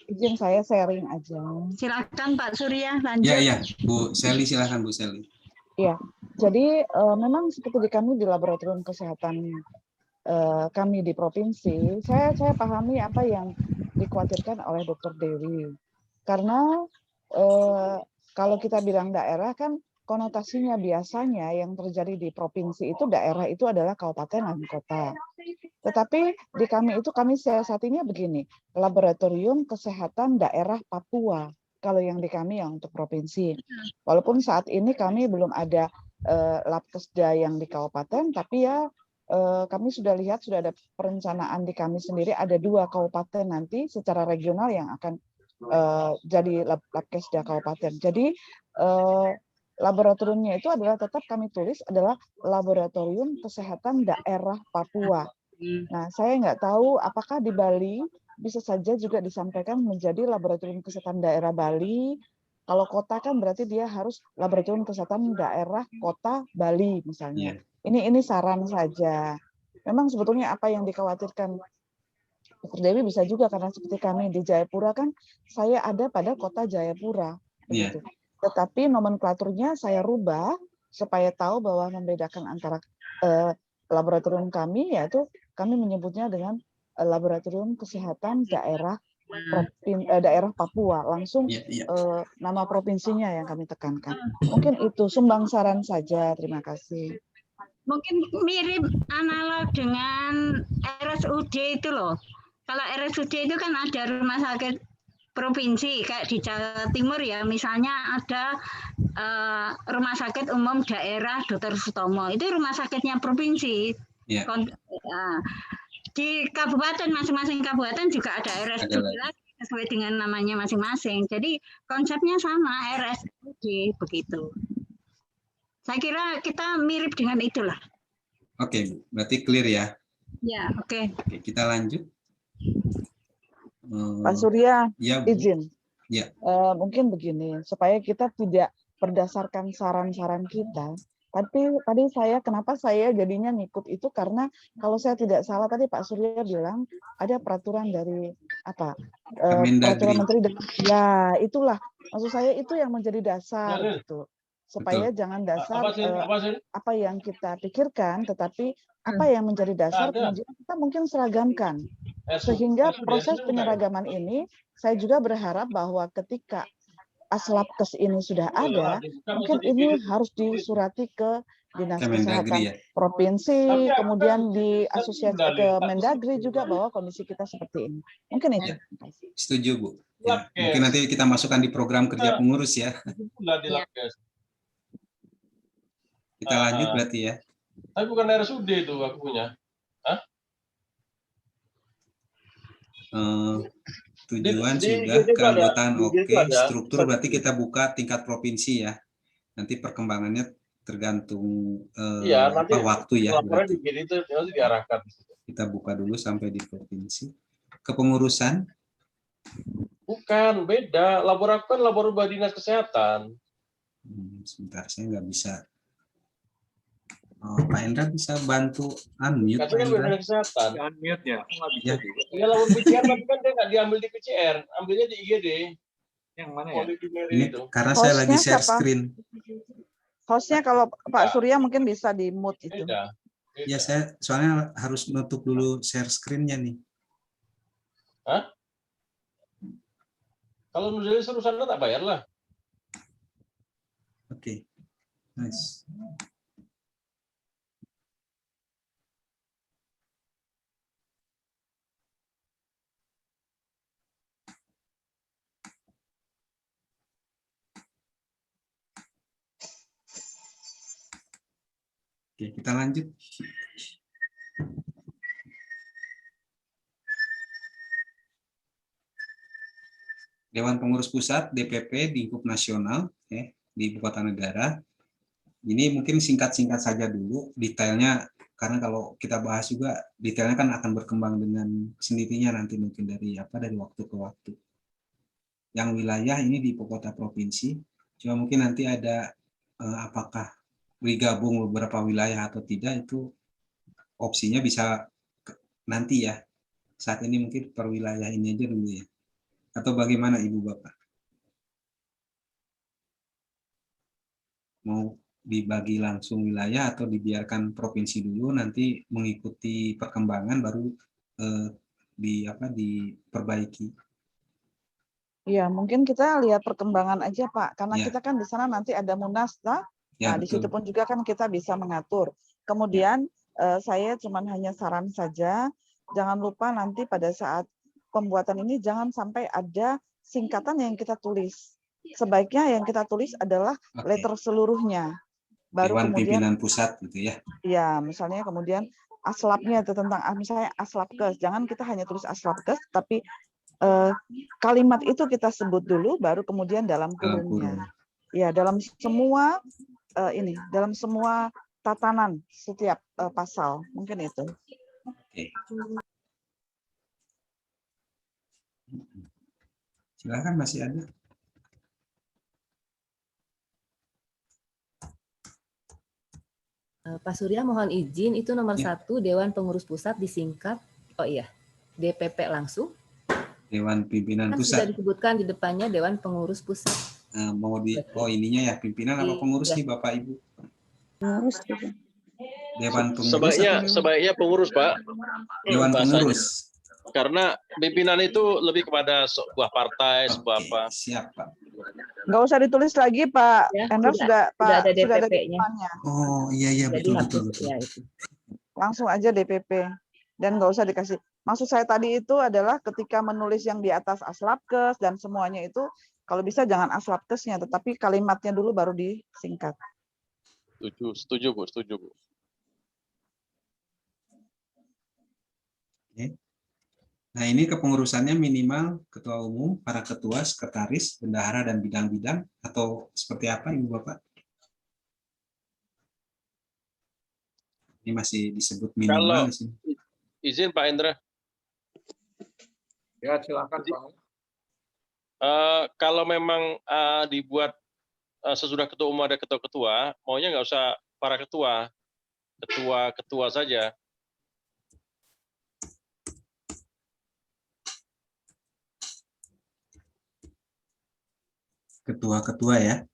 izin saya sharing aja. Silakan Pak Surya lanjut. Ya, Bu Seli, silakan Bu Seli. Iya, jadi memang seperti kami di laboratorium kesehatan kami di provinsi, saya pahami apa yang dikhawatirkan oleh Dr. Dewi. Karena kalau kita bilang daerah kan konotasinya biasanya yang terjadi di provinsi itu daerah itu adalah kabupaten dan kota. Tetapi di kami itu kami siasatinya begini, laboratorium kesehatan daerah Papua. Kalau yang di kami yang untuk provinsi. Walaupun saat ini kami belum ada Labkesda yang di kabupaten, tapi ya kami sudah lihat sudah ada perencanaan di kami sendiri ada 2 kabupaten nanti secara regional yang akan jadi Labkesda kabupaten. Jadi laboratoriumnya itu adalah tetap kami tulis adalah Laboratorium Kesehatan Daerah Papua. Nah, saya nggak tahu apakah di Bali bisa saja juga disampaikan menjadi Laboratorium Kesehatan Daerah Bali. Kalau kota kan berarti dia harus Laboratorium Kesehatan Daerah Kota Bali misalnya. Ini saran saja. Memang sebetulnya apa yang dikhawatirkan Dr. Dewi bisa juga karena seperti kami di Jayapura kan saya ada pada kota Jayapura. Begitu. Tetapi nomenklaturnya saya rubah supaya tahu bahwa membedakan antara laboratorium kami yaitu kami menyebutnya dengan Laboratorium Kesehatan Daerah Papua, langsung nama provinsinya yang kami tekankan. Mungkin itu sumbang saran saja. Terima kasih. Mungkin mirip analog dengan RSUD itu loh. Kalau RSUD itu kan ada rumah sakit provinsi kayak di Jawa Timur ya, misalnya ada rumah sakit umum daerah Dr. Sutomo, itu rumah sakitnya provinsi. Di kabupaten masing-masing kabupaten juga ada RSUD lagi sesuai dengan namanya masing-masing. Jadi konsepnya sama RSUD begitu. Saya kira kita mirip dengan itulah. Oke, berarti clear ya. Ya, oke. Oke, kita lanjut. Pak Surya, ya, izin. Ya. Mungkin begini, supaya kita tidak berdasarkan saran-saran kita. Tapi tadi kenapa saya jadinya ngikut itu karena kalau saya tidak salah tadi Pak Surya bilang ada peraturan dari apa? Peraturan Menteri. Ya, itulah. Maksud saya itu yang menjadi dasar gitu. Supaya jangan dasar apa yang kita pikirkan, tetapi apa yang menjadi dasar kemudian kita mungkin seragamkan. Sehingga proses penyeragaman ini saya juga berharap bahwa ketika Aslabkes ini sudah ada, mungkin ini harus disurati ke Dinas Kesehatan Provinsi, kemudian diasosiasi ke Mendagri juga bahwa kondisi kita seperti ini. Mungkin itu. Setuju, Bu. Ya, mungkin nanti kita masukkan di program kerja pengurus ya. Kita lanjut berarti ya. Tapi bukan RSUD itu aku punya. Tujuan sudah, keanggotaan oke, struktur berarti kita buka tingkat provinsi ya. Nanti perkembangannya tergantung waktu ya. Nanti diarahkan. Kita buka dulu sampai di provinsi. Kepengurusan? Bukan, beda. Laboratorium Dinas Kesehatan. Sebentar, saya nggak bisa. Pak Endra bisa bantu unmute. Pak Endra. Kesehatan. Unmute ya. Ya. Ya, lawan PCR tapi kan dia nggak diambil di PCR, ambilnya di IGD. Yang mana ya? Ini karena saya lagi share screen. Hostnya kalau Pak Surya mungkin bisa di mute itu. Beda. Ya, saya soalnya harus nutup dulu share screen-nya nih. Hah? Kalau menurut saya sana tak bayar lah. Oke. Nice. Oke, kita lanjut. Dewan Pengurus Pusat, DPP di lingkup nasional, di Ibu Kota Negara. Ini mungkin singkat-singkat saja dulu, detailnya, karena kalau kita bahas juga, detailnya kan akan berkembang dengan sendirinya nanti mungkin dari waktu ke waktu. Yang wilayah ini di Ibu Kota Provinsi, cuma mungkin nanti ada apakah bergabung beberapa wilayah atau tidak, itu opsinya bisa nanti ya. Saat ini mungkin per wilayah ini aja dulu ya. Atau bagaimana Ibu Bapak? Mau dibagi langsung wilayah atau dibiarkan provinsi dulu, nanti mengikuti perkembangan baru diperbaiki. Ya, mungkin kita lihat perkembangan aja Pak, karena Ya. kita kan di sana nanti ada Munas, nah Ya, di situ betul. pun juga kan kita bisa mengatur. Kemudian saya cuman hanya saran saja, jangan lupa nanti pada saat pembuatan ini jangan sampai ada singkatan yang kita tulis. Sebaiknya yang kita tulis adalah letter seluruhnya. Baru Dewan kemudian Pimpinan Pusat gitu ya. ya, misalnya kemudian aslapnya itu tentang misalnya aslapkes. Jangan kita hanya tulis aslapkes, tapi kalimat itu kita sebut dulu, baru kemudian dalam kurungnya. Ya, dalam semua dalam semua tatanan setiap pasal, mungkin itu. Oke. Silakan, masih ada. Pak Surya mohon izin, itu nomor 1 Dewan Pengurus Pusat disingkat, oh iya, DPP langsung. Dewan Pimpinan Kan Pusat. sudah disebutkan di depannya Dewan Pengurus Pusat. Ininya ya, pimpinan apa pengurus nih Bapak Ibu? Pengurus. Dewan Pengurus. Sebaiknya pengurus Pak. Dewan Pengurus. Karena pimpinan itu lebih kepada sebuah partai, sebuah apa. Siap Pak. Nggak usah ditulis lagi Pak. Ya, Endar sudah ada sudah ada DPP-nya. Oh iya Jadi betul. Ya, itu. Langsung aja DPP. Dan nggak usah dikasih. Maksud saya tadi itu adalah ketika menulis yang di atas aslapkes dan semuanya itu, kalau bisa jangan aslapkesnya, tetapi kalimatnya dulu baru disingkat. Setuju Bu. Oke. Nah ini kepengurusannya minimal ketua umum, para ketua, sekretaris, bendahara, dan bidang-bidang, atau seperti apa Ibu Bapak? Ini masih disebut minimal di sini. Izin Pak Indra. Ya, silakan Pak. Kalau memang dibuat sesudah ketua umum ada ketua-ketua, maunya nggak usah para ketua saja. Ketua-ketua ya.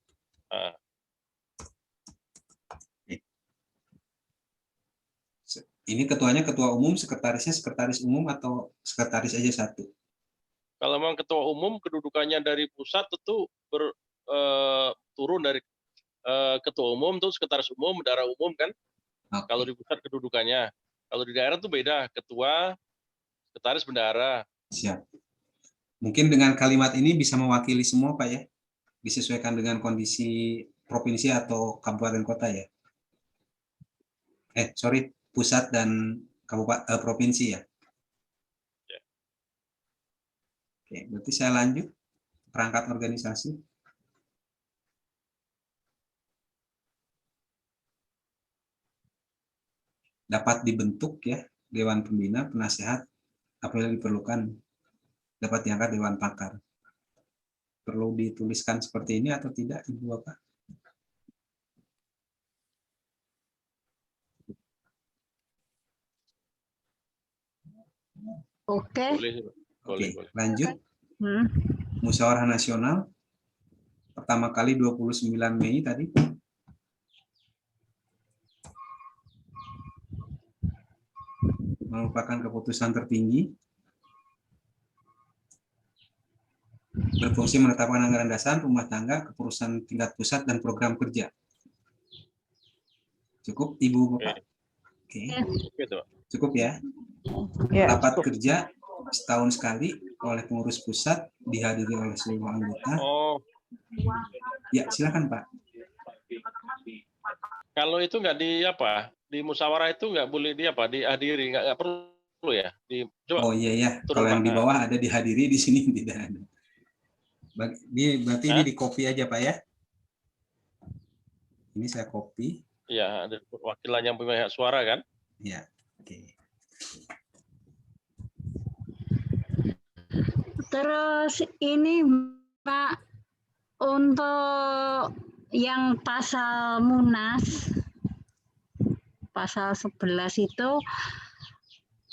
Ini ketuanya ketua umum, sekretarisnya sekretaris umum, atau sekretaris aja satu? Kalau memang ketua umum kedudukannya dari pusat tentu turun dari ketua umum, terus sekretaris umum, bendahara umum kan. Kalau di pusat kedudukannya. Kalau di daerah tuh beda, ketua, sekretaris, bendahara. Siap. Mungkin dengan kalimat ini bisa mewakili semua Pak ya? Disesuaikan dengan kondisi provinsi atau kabupaten kota ya? Pusat dan kabupaten provinsi ya? Oke, berarti saya lanjut perangkat organisasi. Dapat dibentuk ya Dewan Pembina, Penasehat, apabila diperlukan dapat diangkat Dewan Pakar. Perlu dituliskan seperti ini atau tidak Ibu Bapak? Oke. Boleh. Lanjut. Musyawarah Nasional pertama kali 29 Mei tadi. Merupakan keputusan tertinggi. Berfungsi menetapkan anggaran dasar rumah tangga, kepengurusan tingkat pusat, dan program kerja. Cukup Ibu Bapak? Oke. Cukup ya? Rapat kerja setahun sekali oleh pengurus pusat, dihadiri oleh seluruh anggota. Ya, silakan Pak. Kalau itu nggak di musyawarah itu nggak boleh dihadiri, nggak perlu ya? Oh iya, kalau yang di bawah ada dihadiri, di sini tidak ada. Berarti ini di copy aja Pak ya? Ini saya copy. Iya, ada wakilan yang punya hak suara kan? Iya, oke. Terus ini Pak, untuk yang pasal Munas, pasal 11 itu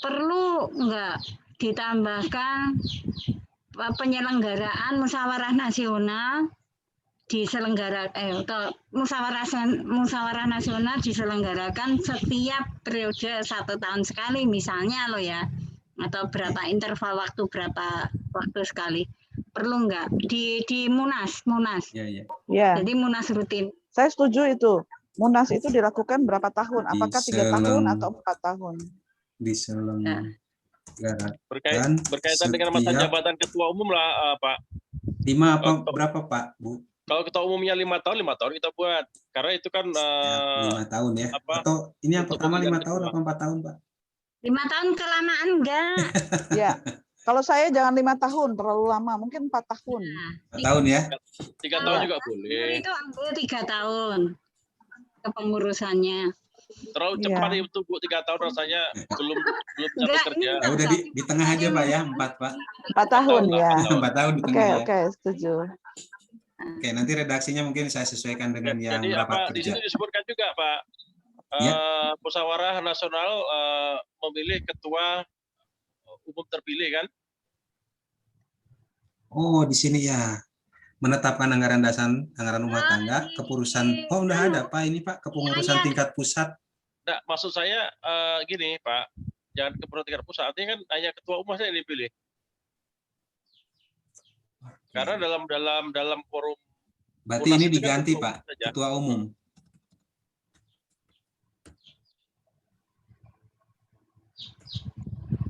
perlu nggak ditambahkan penyelenggaraan musyawarah nasional atau musyawarah nasional diselenggarakan setiap periode 1 tahun sekali misalnya loh ya, atau berapa interval waktu berapa waktu sekali, perlu nggak di Munas? Ya, Jadi Munas rutin. saya setuju itu. Munas itu dilakukan berapa tahun? Apakah 3 tahun atau 4 tahun? Diselenggarakan Berkaitan dengan masa jabatan ketua umum lah, Pak. 5 apa berapa Pak, Bu? Kalau ketua umumnya 5 tahun kita buat. Karena itu kan 5 tahun ya. Atau ini yang pertama 5 tahun atau 4 tahun, Pak? 5 tahun kelamaan enggak? Ya. Kalau saya jangan 5 tahun, terlalu lama. Mungkin 4 tahun. 4 tahun ya? 3 tahun juga boleh. Itu ambil 3 tahun kepengurusannya. Terlalu cepat itu Bu, 3 tahun rasanya belum bisa bekerja. Ya udah di tengah aja Pak ya, 4 Pak. 4 tahun ya. 4 tahun di tengah ya. Oke, setuju. Oke, nanti redaksinya mungkin saya sesuaikan dengan yang Jadi rapat di kerja. situ disebutkan juga Pak, musyawarah nasional memilih ketua umum terpilih kan? Oh, di sini ya. Menetapkan anggaran dasar, anggaran rumah tangga, kepengurusan. Oh, udah ada Pak ini Pak, kepengurusan tingkat pusat. Nah, maksud saya gini Pak, jangan kepengurusan tingkat pusat, artinya kan hanya ketua umum saja yang dipilih. Karena dalam forum. Berarti ini diganti Pak, ketua umum.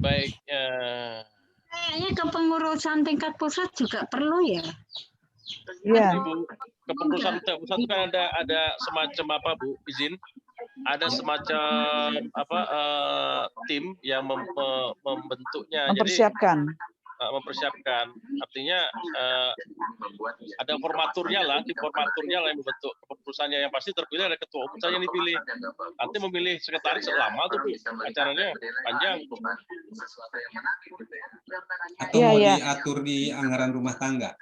Baik. Kayaknya kepengurusan tingkat pusat juga perlu ya. Iya. Kepengurusan tingkat pusat itu kan ada semacam apa Bu, izin? Ada semacam apa tim yang membentuknya. Mempersiapkan. Mempersiapkan, artinya ada formaturnya lah, tim formaturnya lah yang membentuk kepengurusannya. Yang pasti terpilih ada ketua umum saja yang dipilih. Nanti memilih sekretaris lama tuh acaranya panjang. Atau mau diatur di anggaran rumah tangga?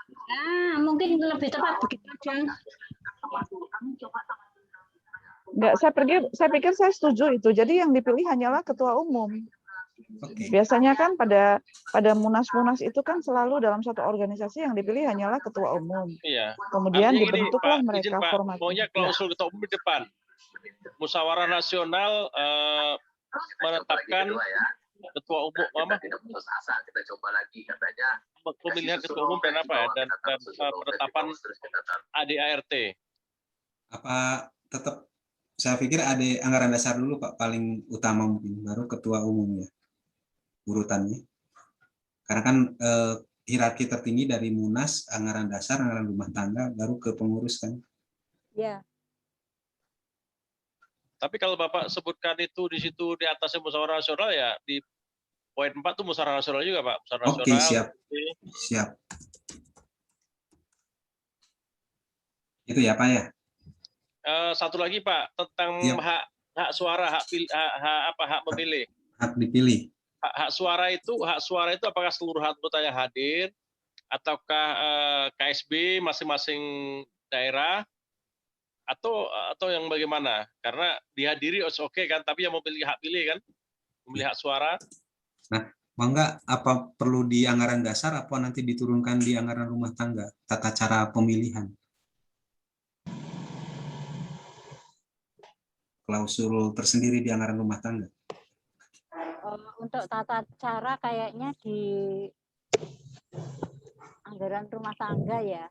Mungkin lebih tepat begitu aja. Enggak, saya pikir saya setuju itu. Jadi yang dipilih hanyalah ketua umum. Okay. Biasanya kan pada munas-munas itu kan selalu dalam satu organisasi yang dipilih hanyalah ketua umum. Iya. Kemudian artinya dibentuklah gini, Pak, mereka format. Pokoknya klausul ketua umum di depan. Musyawarah nasional menetapkan ketua umum pemilihan ketua umum dan apa ya dan penetapan ADART. Apa tetap saya pikir ada anggaran dasar dulu Pak, paling utama mungkin, baru ketua umumnya urutannya. Karena kan hierarki tertinggi dari Munas, anggaran dasar, anggaran rumah tangga, baru ke pengurus kan. Ya. Tapi kalau Bapak sebutkan itu di situ di atasnya musyawarah nasional ya di poin 4 itu musyawarah nasional juga Pak. Musyawarah Oke, nasional. siap. Siap. Itu ya Pak ya. Satu lagi Pak tentang hak suara, hak memilih. Hak dipilih. Hak suara itu apakah seluruh anggotanya hadir ataukah KSB masing-masing daerah atau yang bagaimana? Karena dihadiri oke kan, tapi yang memiliki hak pilih kan, memilih hak suara. Nah, mangga apa perlu di anggaran dasar apa nanti diturunkan di anggaran rumah tangga tata cara pemilihan? Klausul tersendiri di anggaran rumah tangga. Untuk tata cara kayaknya di anggaran rumah tangga ya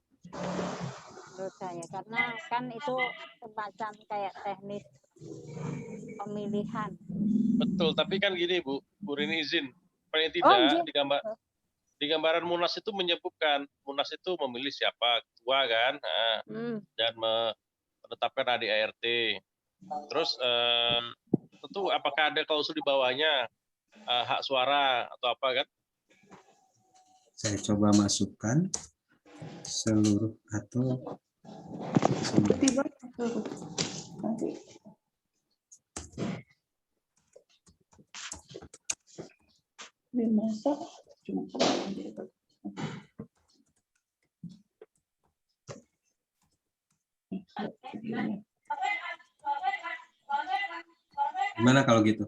menurut saya, karena kan itu semacam kayak teknis pemilihan. Betul, tapi kan gini Bu Rini izin, paling tidak di gambaran Munas itu menyebutkan Munas itu memilih siapa ketua kan, dan menetapkan ADART. Terus tentu apakah ada klausul di bawahnya hak suara atau apa kan? Saya coba masukkan seluruh atau gimana kalau gitu?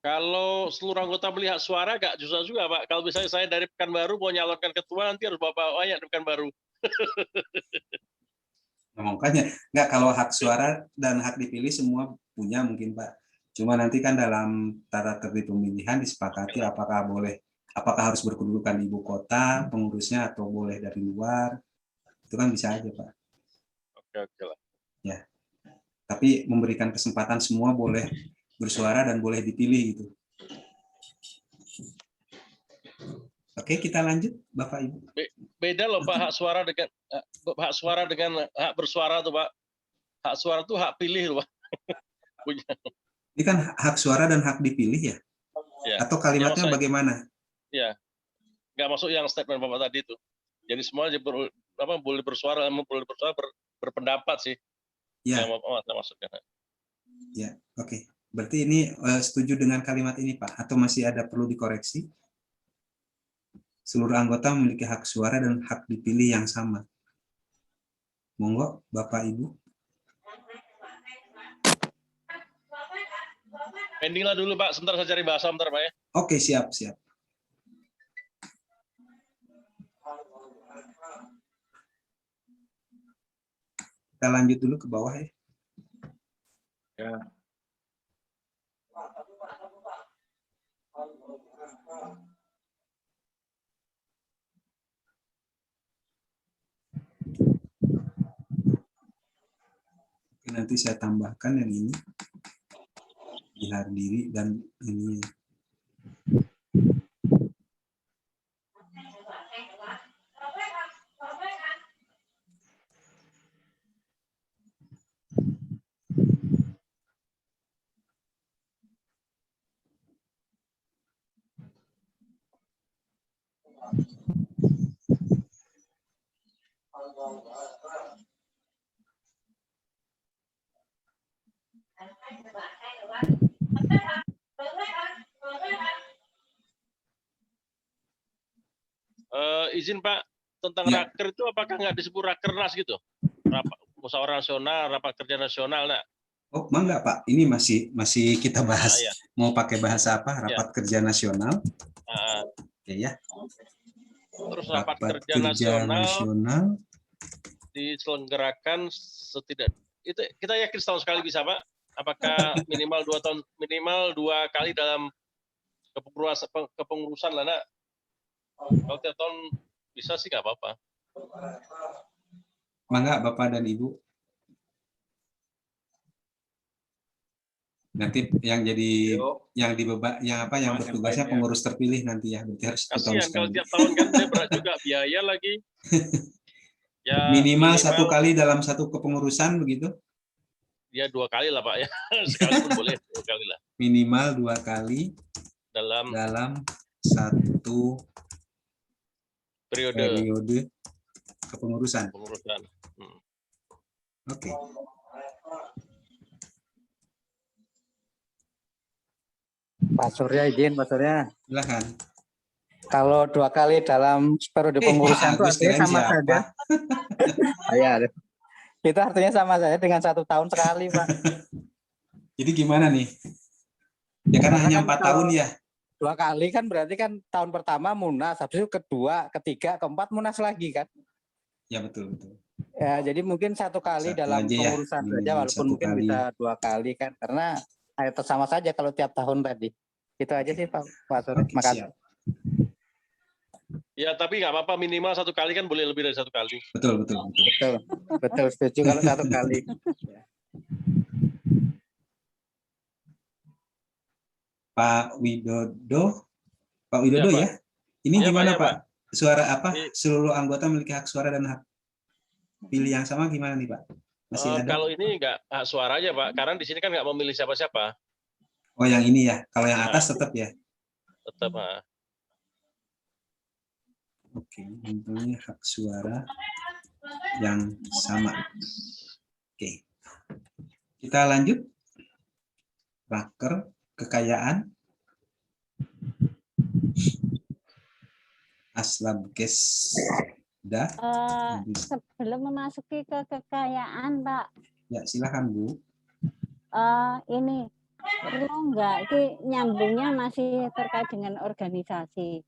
Kalau seluruh anggota melihat suara nggak susah juga Pak. Kalau misalnya saya dari Pekanbaru mau nyalonkan ketua nanti harus bawa banyak dari Pekanbaru. Nah, makanya nggak, kalau hak suara dan hak dipilih semua punya mungkin Pak. Cuma nanti kan dalam tata tertib pemilihan disepakati apakah harus berkedudukan di ibu kota pengurusnya atau boleh dari luar. Itu kan bisa aja Pak. Oke lah. Ya. Tapi memberikan kesempatan semua boleh bersuara dan boleh dipilih gitu. Oke, kita lanjut Bapak Ibu. Beda loh Pak, hak suara dengan hak bersuara tuh Pak. Hak suara tuh hak pilih loh Pak. Punya. Ini kan hak suara dan hak dipilih ya? Ya. Atau kalimatnya bagaimana? Ya, nggak masuk yang statement Bapak tadi itu. Jadi semua boleh bersuara, berpendapat sih. Ya. Yang mau masukkan. Ya, oke. Berarti ini setuju dengan kalimat ini Pak? Atau masih ada perlu dikoreksi? Seluruh anggota memiliki hak suara dan hak dipilih yang sama. Monggo, Bapak Ibu. Pending lah dulu Pak, sebentar saya cari bahasa bentar Pak ya. Oke, siap. Kita lanjut dulu ke bawah ya. Ya. Nanti saya tambahkan yang ini. Dihadiri dan ini. Izin Pak, tentang Ya. raker itu apakah nggak disebut rakernas gitu? Rapat musyawarah nasional, rapat kerja nasional, nah. Oh, enggak Pak, ini masih kita bahas. Ya. Mau pakai bahasa apa? Rapat kerja nasional. Oke ya. Terus rapat kerja nasional diselenggarakan itu kita yakin setahun sekali bisa Pak? Apakah minimal 2 kali dalam kepengurusan lah nak? Kalau tiap tahun bisa sih nggak apa-apa. Mangga Bapak dan Ibu. Nanti yang jadi yang bertugasnya pengurus terpilih nanti ya. Berarti harus kasihan kalau tiap tahun kan dia berat juga biaya lagi. Ya, minimal 1 kali dalam satu kepengurusan begitu? Ya 2 kali lah Pak ya. Sekali pun boleh 2 kali lah. Minimal 2 kali dalam satu periode kepengurusan. Oke. Pak Surya izin, Pak Surya. Silakan. Kalau 2 kali dalam periode pengurusan itu artinya sama saja. Ya, itu artinya sama saja dengan 1 tahun sekali, Pak. Jadi gimana nih? Ya karena hanya 4 tahun ya. 2 kali kan berarti kan tahun pertama Munas, habis itu kedua, ketiga, keempat Munas lagi kan? Ya betul. Ya, jadi mungkin 1 kali dalam pengurusan saja, walaupun mungkin bisa 2 kali kan, karena sama saja kalau tiap tahun tadi. Itu aja sih Pak Surya. Makasih. Ya tapi nggak apa-apa, minimal 1 kali kan boleh lebih dari 1 kali. Betul, setuju kalau 1 kali. Pak Widodo ya? Ini ya, gimana Pak? Suara apa? Seluruh anggota memiliki hak suara dan hak pilih yang sama gimana nih Pak? Masih ada? Kalau ini nggak hak suara aja Pak, karena di sini kan nggak memilih siapa-siapa. Oh yang ini ya? Kalau yang atas tetap ya? Tetap Pak. Oke, tentunya hak suara yang sama. Oke, kita lanjut. Raker kekayaan. Aslabkesda. Sebelum memasuki ke kekayaan, Pak. Ya, silakan Bu. Ini perlu enggak? Ini nyambungnya masih terkait dengan organisasi.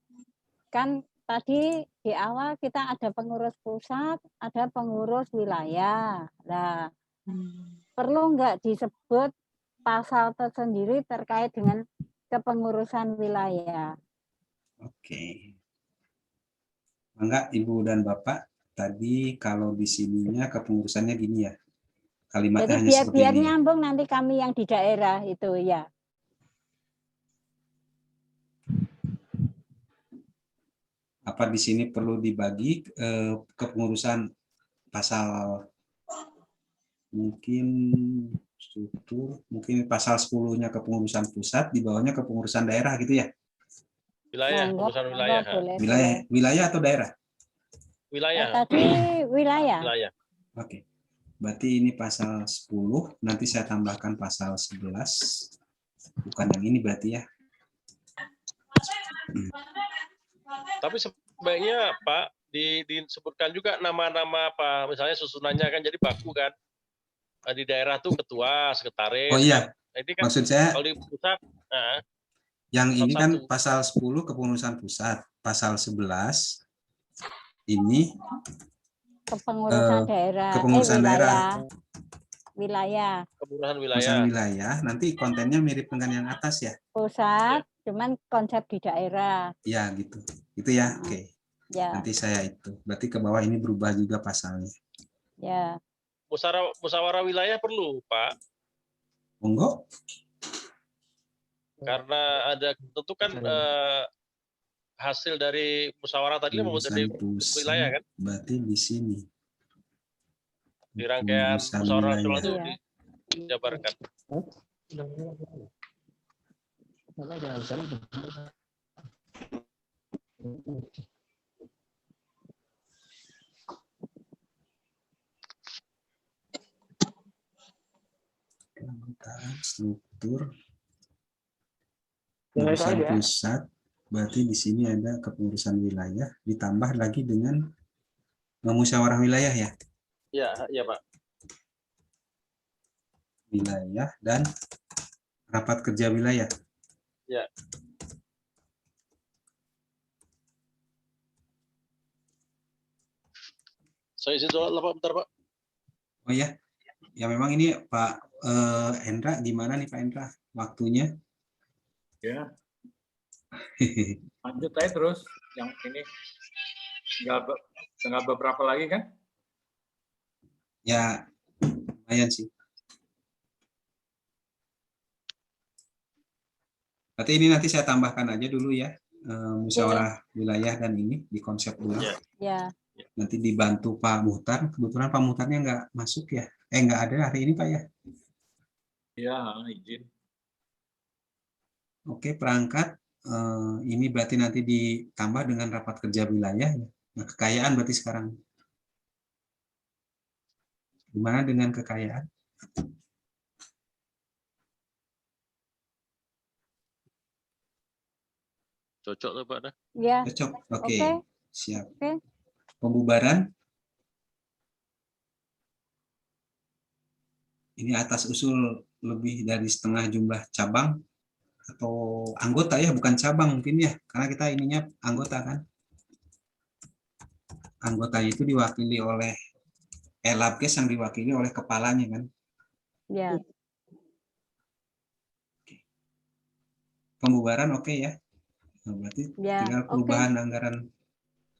Kan tadi di awal kita ada pengurus pusat, ada pengurus wilayah. Nah, perlu nggak disebut pasal tersendiri terkait dengan kepengurusan wilayah? Oke. Mangga Ibu dan Bapak, tadi kalau di sininya kepengurusannya gini ya. Kalimatnya Jadi hanya seperti biar ini. nyambung nanti kami yang di daerah itu ya. Apa di sini perlu dibagi kepengurusan pasal mungkin struktur, mungkin pasal 10-nya kepengurusan pusat, di bawahnya kepengurusan daerah gitu ya? Wilayah, urusan wilayah. Wilayah atau daerah? Wilayah. Tadi wilayah. Wilayah. Oke. Berarti ini pasal 10, nanti saya tambahkan pasal 11. Bukan yang ini berarti ya. Tapi sebaiknya Pak disebutkan juga nama-nama apa, misalnya susunannya kan jadi baku kan. Di daerah tuh ketua, sekretaris. Oh iya. Kan. Ini kan Maksud saya kalau di pusat, yang ini kan pasal 10 kepengurusan pusat, pasal 11 ini kepengurusan daerah, kepengurusan daerah. Wilayah. Kepengurusan wilayah. Kepengurusan wilayah, nanti kontennya mirip dengan yang atas ya. Pusat, cuman konsep di daerah. Ya gitu, itu ya. Oke. Ya. Nanti saya itu. Berarti ke bawah ini berubah juga pasalnya. Ya. Musyawarah wilayah perlu Pak. Monggo. Karena ada tentu kan hasil dari musyawarah tadi mau dari wilayah kan. Berarti di sini. Di rangkaian musyawarah nasional itu dijabarkan. Struktur kepengurusan pusat, berarti di sini ada kepengurusan wilayah ditambah lagi dengan musyawarah wilayah ya. Iya Pak. Wilayah dan rapat kerja wilayah. Ya. Saya izin soal Pak, bentar Pak. Oh ya, ya memang ini Pak Hendra, gimana nih Pak Hendra waktunya? Ya. Lanjut aja terus yang ini. Tinggal beberapa lagi kan? Ya, lumayan sih. Berarti ini nanti saya tambahkan aja dulu ya, musyawarah wilayah dan ini di konsep dulu. Ya. Nanti dibantu Pak Muhtar. Kebetulan Pak Muhtarnya nggak masuk ya? Nggak ada hari ini Pak ya? Iya, izin. Oke, perangkat. Ini berarti nanti ditambah dengan rapat kerja wilayah. Nah, kekayaan berarti sekarang. Gimana dengan kekayaan? Cocok tuh Pak dah. Ya. Cocok. Oke. Siap. Oke. Pembubaran. Ini atas usul lebih dari setengah jumlah cabang atau anggota ya, bukan cabang mungkin ya, karena kita ininya anggota kan. Anggotanya itu diwakili oleh Labkes yang diwakili oleh kepalanya kan. Ya. Pembubaran oke ya. Nah, berarti tinggal perubahan anggaran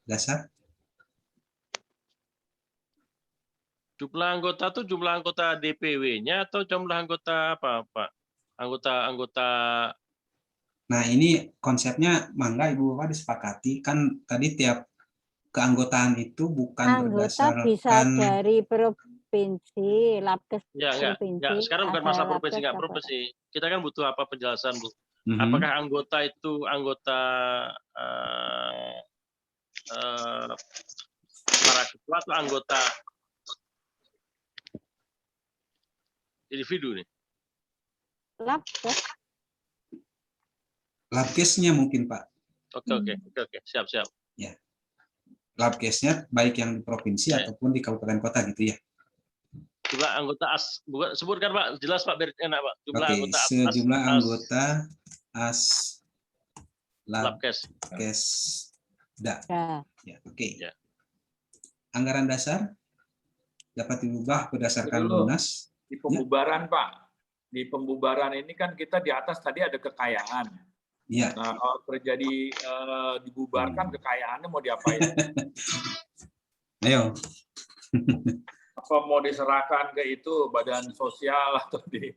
dasar. Jumlah anggota tuh jumlah anggota DPW-nya atau jumlah anggota apa Pak? Anggota. Nah ini konsepnya mangga Ibu Bapak disepakati kan tadi tiap keanggotaan itu bukan anggota berdasarkan bisa dari provinsi, Labkes provinsi. Enggak. Sekarang bukan masalah provinsi, enggak provinsi. Kita kan butuh apa penjelasan Bu? Apakah anggota itu anggota para ketua atau anggota individu nih? Labkes. Labkesnya mungkin Pak. Oke. Siap. Ya. Labkesnya baik yang di provinsi ataupun di kabupaten kota gitu ya. Jumlah anggota bukan sebutkan Pak, jelas Pak biar enak Pak. Jumlah anggota sejumlah anggota Labkes Sudah. Ya, oke. Ya. Anggaran dasar dapat diubah berdasarkan Dulu, lunas. di pembubaran, Pak. Di pembubaran ini kan kita di atas tadi ada kekayaan. Iya. Nah, kalau terjadi dibubarkan kekayaannya mau diapain? Ayo. Apa mau diserahkan ke itu badan sosial atau di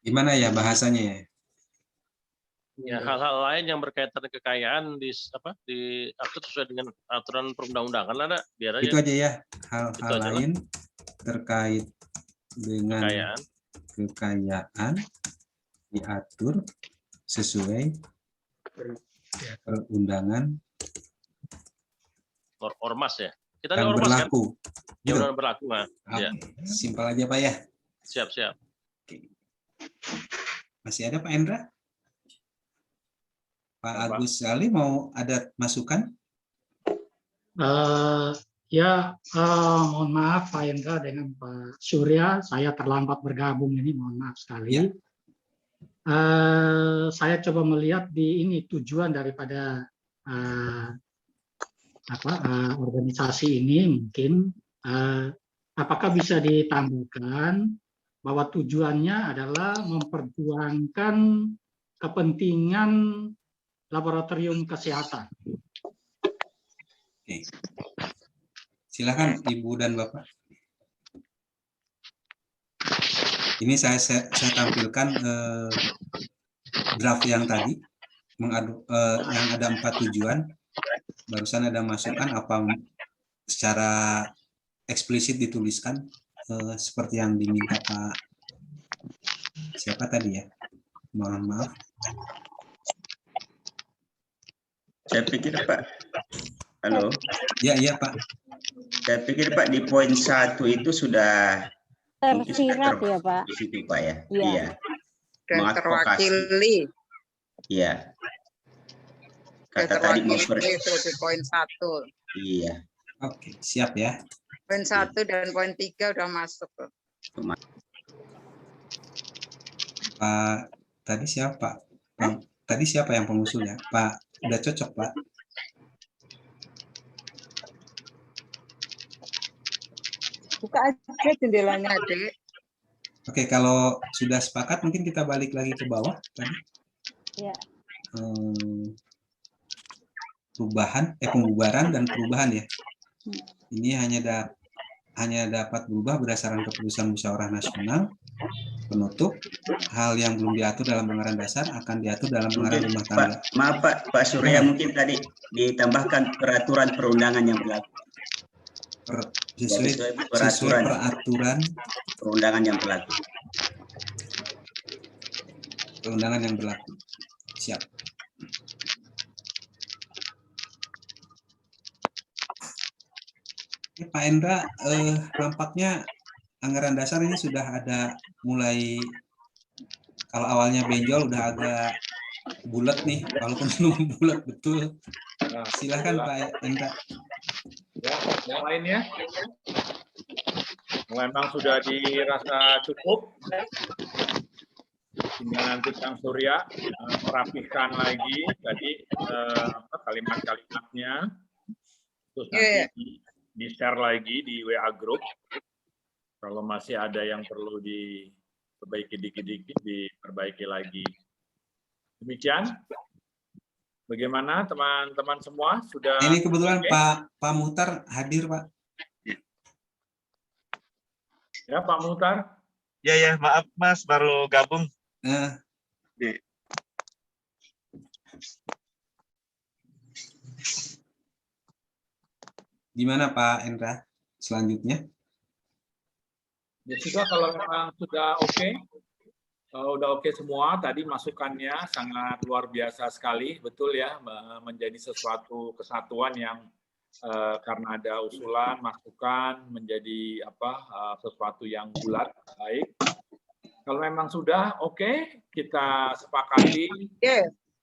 Gimana ya bahasanya ya? Ya, hal-hal lain yang berkaitan dengan kekayaan diatur sesuai dengan aturan perundang-undangan lah, biar aja. Itu aja ya, hal-hal lain terkait dengan kekayaan diatur sesuai perundangan ormas ya. Kita yang ormas berlaku. Kan? Ya, udah berlaku, nah. Ya. Simpel aja Pak ya. Siap. Masih ada Pak Endra? Pak Agus Ali mau ada masukan? Mohon maaf Pak Endra dengan Pak Surya, saya terlambat bergabung ini, mohon maaf sekali. Ya. Saya coba melihat di ini tujuan daripada organisasi ini mungkin apakah bisa ditambahkan bahwa tujuannya adalah memperjuangkan kepentingan laboratorium kesehatan. Oke. Silakan Ibu dan Bapak. Ini saya tampilkan draft yang tadi yang ada 4 tujuan. Barusan ada masukan apa secara eksplisit dituliskan seperti yang diminta Pak siapa tadi ya? Mohon maaf. Saya pikir Pak, halo. Iya Pak. Saya pikir Pak di poin 1 itu sudah tersirat ya Pak. Di situ Pak ya. Iya. Dan terwakili. Iya. Kata tadi mau itu di poin 1. Iya. Oke, siap ya. Poin 1 dan poin 3 udah masuk. Pak, tadi siapa? Tadi siapa yang pengusulnya? Pak, udah cocok Pak. Buka aja jendelanya, Dek. Oke, kalau sudah sepakat mungkin kita balik lagi ke bawah tadi. Ya. Pembubaran dan perubahan ya. Ini hanya dapat berubah berdasarkan keputusan musyawarah nasional. Penutup, hal yang belum diatur dalam anggaran dasar akan diatur dalam anggaran rumah tangga. Maaf Pak Surya, mungkin tadi ditambahkan peraturan perundangan yang berlaku. Sesuai peraturan perundangan yang berlaku. Perundangan yang berlaku. Siap. Pak Endra, nampaknya anggaran dasar ini sudah ada mulai, kalau awalnya benjol udah agak bulat nih, walaupun belum bulat betul. Silahkan Pak Endra. Ya, yang lainnya? Memang sudah dirasa cukup. Tinggal nanti Kang Surya merapikan lagi tadi kalimat-kalimatnya. Terus nanti di-share lagi di WA Group. Kalau masih ada yang perlu diperbaiki dikit-dikit, diperbaiki lagi. Demikian. Bagaimana teman-teman semua sudah? Ini kebetulan okay? Pak Muhtar hadir Pak. Ya Pak Muhtar. Ya maaf Mas baru gabung. Gimana Pak Endra selanjutnya? Ya sudah, kalau memang sudah oke. Udah oke semua, tadi masukannya sangat luar biasa sekali, betul ya, menjadi sesuatu kesatuan yang karena ada usulan, masukan, menjadi sesuatu yang bulat, baik. Kalau memang sudah oke, kita sepakati,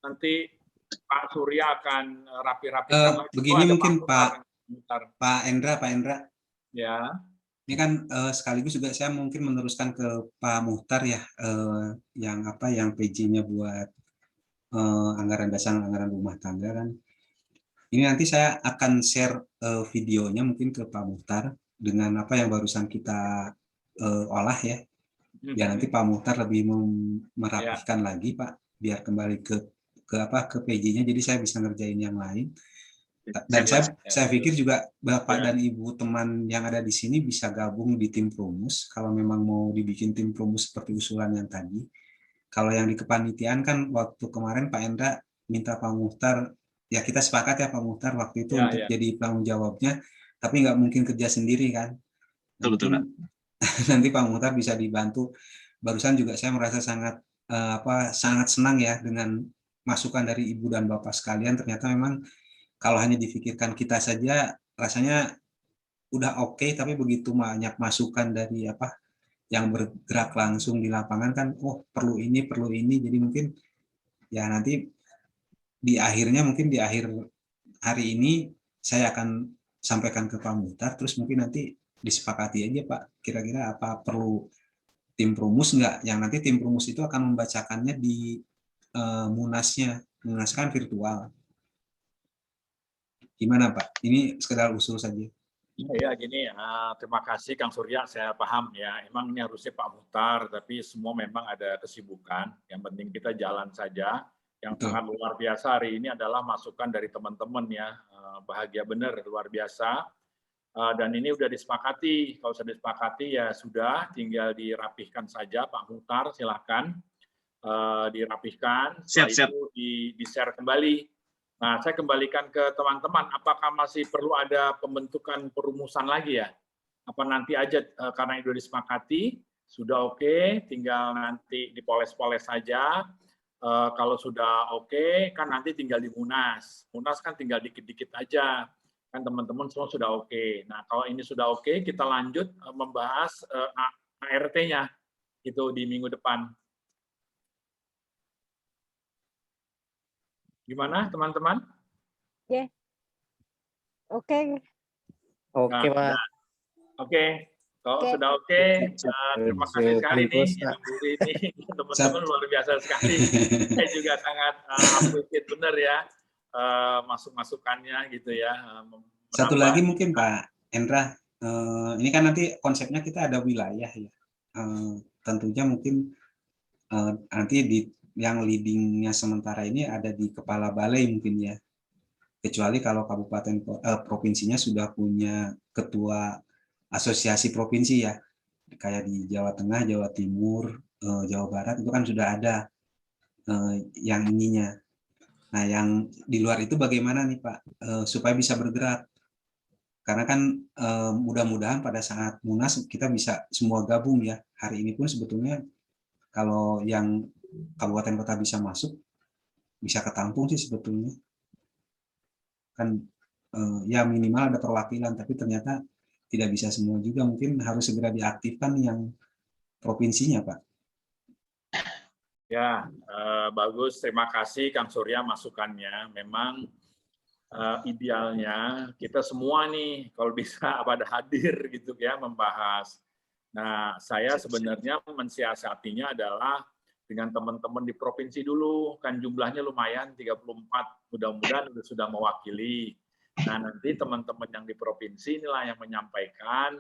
nanti Pak Surya akan rapi-rapi. Begini mungkin Pak Endra. Ya. Ini kan sekaligus juga saya mungkin meneruskan ke Pak Muhtar ya, yang PJ-nya buat anggaran dasar, anggaran rumah tangga kan. Ini nanti saya akan share videonya mungkin ke Pak Muhtar dengan apa yang barusan kita olah ya. Biar nanti Pak Muhtar lebih merapihkan lagi Pak, biar kembali ke PJ-nya, jadi saya bisa ngerjain yang lain. Dan saya pikir juga Bapak dan Ibu teman yang ada di sini bisa gabung di tim Promus kalau memang mau dibikin tim Promus seperti usulan yang tadi. Kalau yang di kepanitiaan kan waktu kemarin Pak Endra minta Pak Muhtar, ya kita sepakat ya Pak Muhtar waktu itu untuk jadi penanggung jawabnya, tapi nggak mungkin kerja sendiri kan. Betul. Nanti Pak Muhtar bisa dibantu. Barusan juga saya merasa sangat senang ya dengan masukan dari Ibu dan Bapak sekalian. Ternyata memang kalau hanya difikirkan kita saja rasanya udah oke, tapi begitu banyak masukan dari yang bergerak langsung di lapangan kan, oh perlu ini, jadi mungkin ya nanti di akhirnya mungkin di akhir hari ini saya akan sampaikan ke Pak Muhtar, terus mungkin nanti disepakati aja Pak, kira-kira apa perlu tim Promus nggak, yang nanti tim Promus itu akan membacakannya di Munasnya, Munas kan virtual. Gimana Pak? Ini sekedar usul saja. Ya gini, terima kasih Kang Surya, saya paham ya. Emang ini harusnya Pak Muhtar, tapi semua memang ada kesibukan. Yang penting kita jalan saja. Yang sangat luar biasa hari ini adalah masukan dari teman-teman ya. Bahagia benar, luar biasa. Dan ini sudah disepakati. Kalau sudah disepakati ya sudah, tinggal dirapihkan saja Pak Muhtar, silakan dirapihkan. Setelah itu di-share kembali. Nah, saya kembalikan ke teman-teman, apakah masih perlu ada pembentukan perumusan lagi ya? Apa nanti aja karena itu disepakati, sudah oke, tinggal nanti dipoles-poles saja. Kalau sudah oke, kan nanti tinggal di Munas. Munas kan tinggal dikit-dikit aja. Kan teman-teman semua sudah oke. Nah, kalau ini sudah oke, kita lanjut membahas ART-nya itu di minggu depan. Gimana teman-teman? Oke. Oke Pak. Oke. Kalau sudah oke, terima kasih sekali nih. Teman-teman luar biasa sekali. Saya juga sangat appreciate benar ya masukannya gitu ya. Satu lagi mungkin Pak Endra, ini kan nanti konsepnya kita ada wilayah ya. Tentunya mungkin nanti yang leadingnya sementara ini ada di kepala balai mungkin ya, kecuali kalau kabupaten provinsinya sudah punya ketua asosiasi provinsi ya, kayak di Jawa Tengah, Jawa Timur, Jawa Barat itu kan sudah ada yang ininya. Nah yang di luar itu bagaimana nih Pak supaya bisa bergerak, karena kan mudah-mudahan pada saat Munas kita bisa semua gabung ya. Hari ini pun sebetulnya kalau yang kabupaten kota bisa masuk, bisa ketampung sih sebetulnya. Kan ya minimal ada perwakilan, tapi ternyata tidak bisa semua juga. Mungkin harus segera diaktifkan yang provinsinya, Pak. Ya, bagus. Terima kasih Kang Surya masukannya. Memang idealnya kita semua nih kalau bisa pada hadir gitu ya membahas. Nah, saya sebenarnya mensiasatinya adalah dengan teman-teman di provinsi dulu, kan jumlahnya lumayan 34, mudah-mudahan sudah mewakili. Nah, nanti teman-teman yang di provinsi inilah yang menyampaikan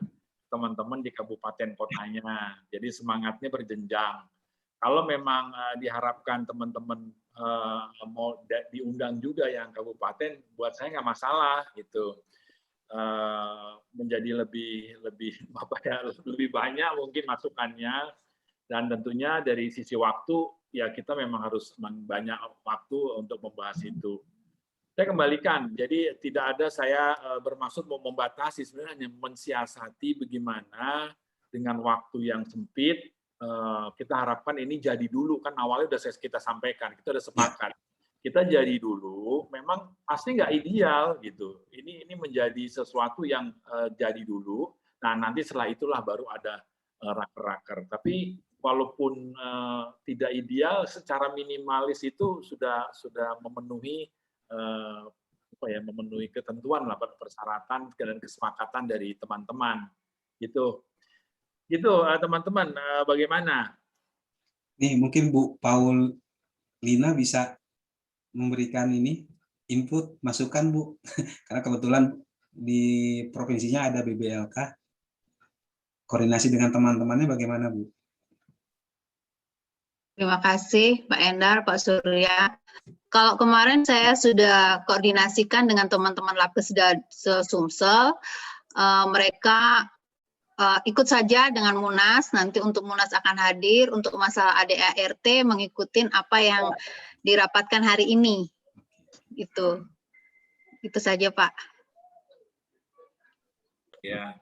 teman-teman di kabupaten kotanya. Jadi semangatnya berjenjang. Kalau memang diharapkan teman-teman mau diundang juga yang kabupaten, buat saya nggak masalah gitu. Menjadi lebih banyak mungkin masukannya. Dan tentunya dari sisi waktu, ya kita memang harus banyak waktu untuk membahas itu. Saya kembalikan, jadi tidak ada saya bermaksud mau membatasi, sebenarnya hanya mensiasati bagaimana dengan waktu yang sempit, kita harapkan ini jadi dulu, kan awalnya sudah kita sampaikan, kita sudah sepakat. Kita jadi dulu, memang pasti nggak ideal gitu. Ini menjadi sesuatu yang jadi dulu, nah nanti setelah itulah baru ada raker-raker. Tapi walaupun tidak ideal, secara minimalis itu sudah memenuhi memenuhi ketentuan lah, persyaratan dan kesepakatan dari teman-teman. Gitu. Gitu teman-teman, bagaimana? Nih mungkin Bu Paulina bisa memberikan ini input masukan Bu, karena kebetulan di provinsinya ada BBLK. Koordinasi dengan teman-temannya bagaimana Bu? Terima kasih Pak Endar, Pak Surya. Kalau kemarin saya sudah koordinasikan dengan teman-teman Labkesda Sumsel, mereka ikut saja dengan Munas, nanti untuk Munas akan hadir, untuk masalah ADART mengikuti apa yang dirapatkan hari ini. Itu saja Pak. Ya,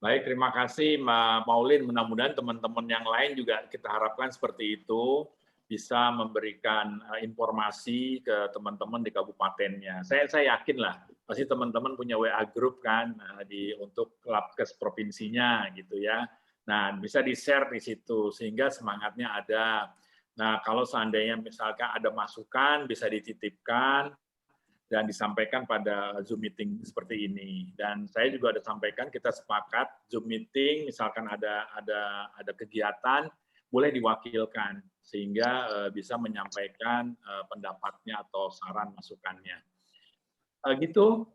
baik, terima kasih Mbak Paulin. Mudah-mudahan teman-teman yang lain juga kita harapkan seperti itu, bisa memberikan informasi ke teman-teman di kabupatennya. Saya yakin lah, pasti teman-teman punya WA group kan untuk Labkes provinsinya gitu ya. Nah, bisa di-share di situ sehingga semangatnya ada. Nah, kalau seandainya misalkan ada masukan bisa dititipkan dan disampaikan pada Zoom meeting seperti ini. Dan saya juga ada sampaikan kita sepakat Zoom meeting misalkan ada kegiatan boleh diwakilkan sehingga bisa menyampaikan pendapatnya atau saran masukannya. Gitu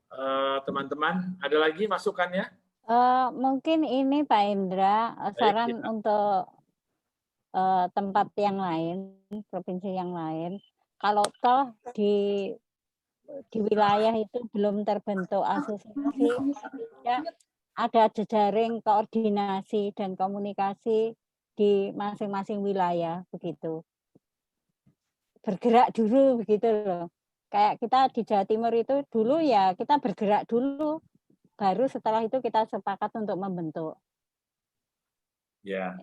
teman-teman, ada lagi masukannya? Mungkin ini Pak Indra, saran untuk tempat yang lain, provinsi yang lain. Kalau toh di wilayah itu belum terbentuk asosiasi, ya ada jejaring koordinasi dan komunikasi di masing-masing wilayah begitu. Bergerak dulu begitu loh. Kayak kita di Jawa Timur itu dulu ya kita bergerak dulu, baru setelah itu kita sepakat untuk membentuk. Ya.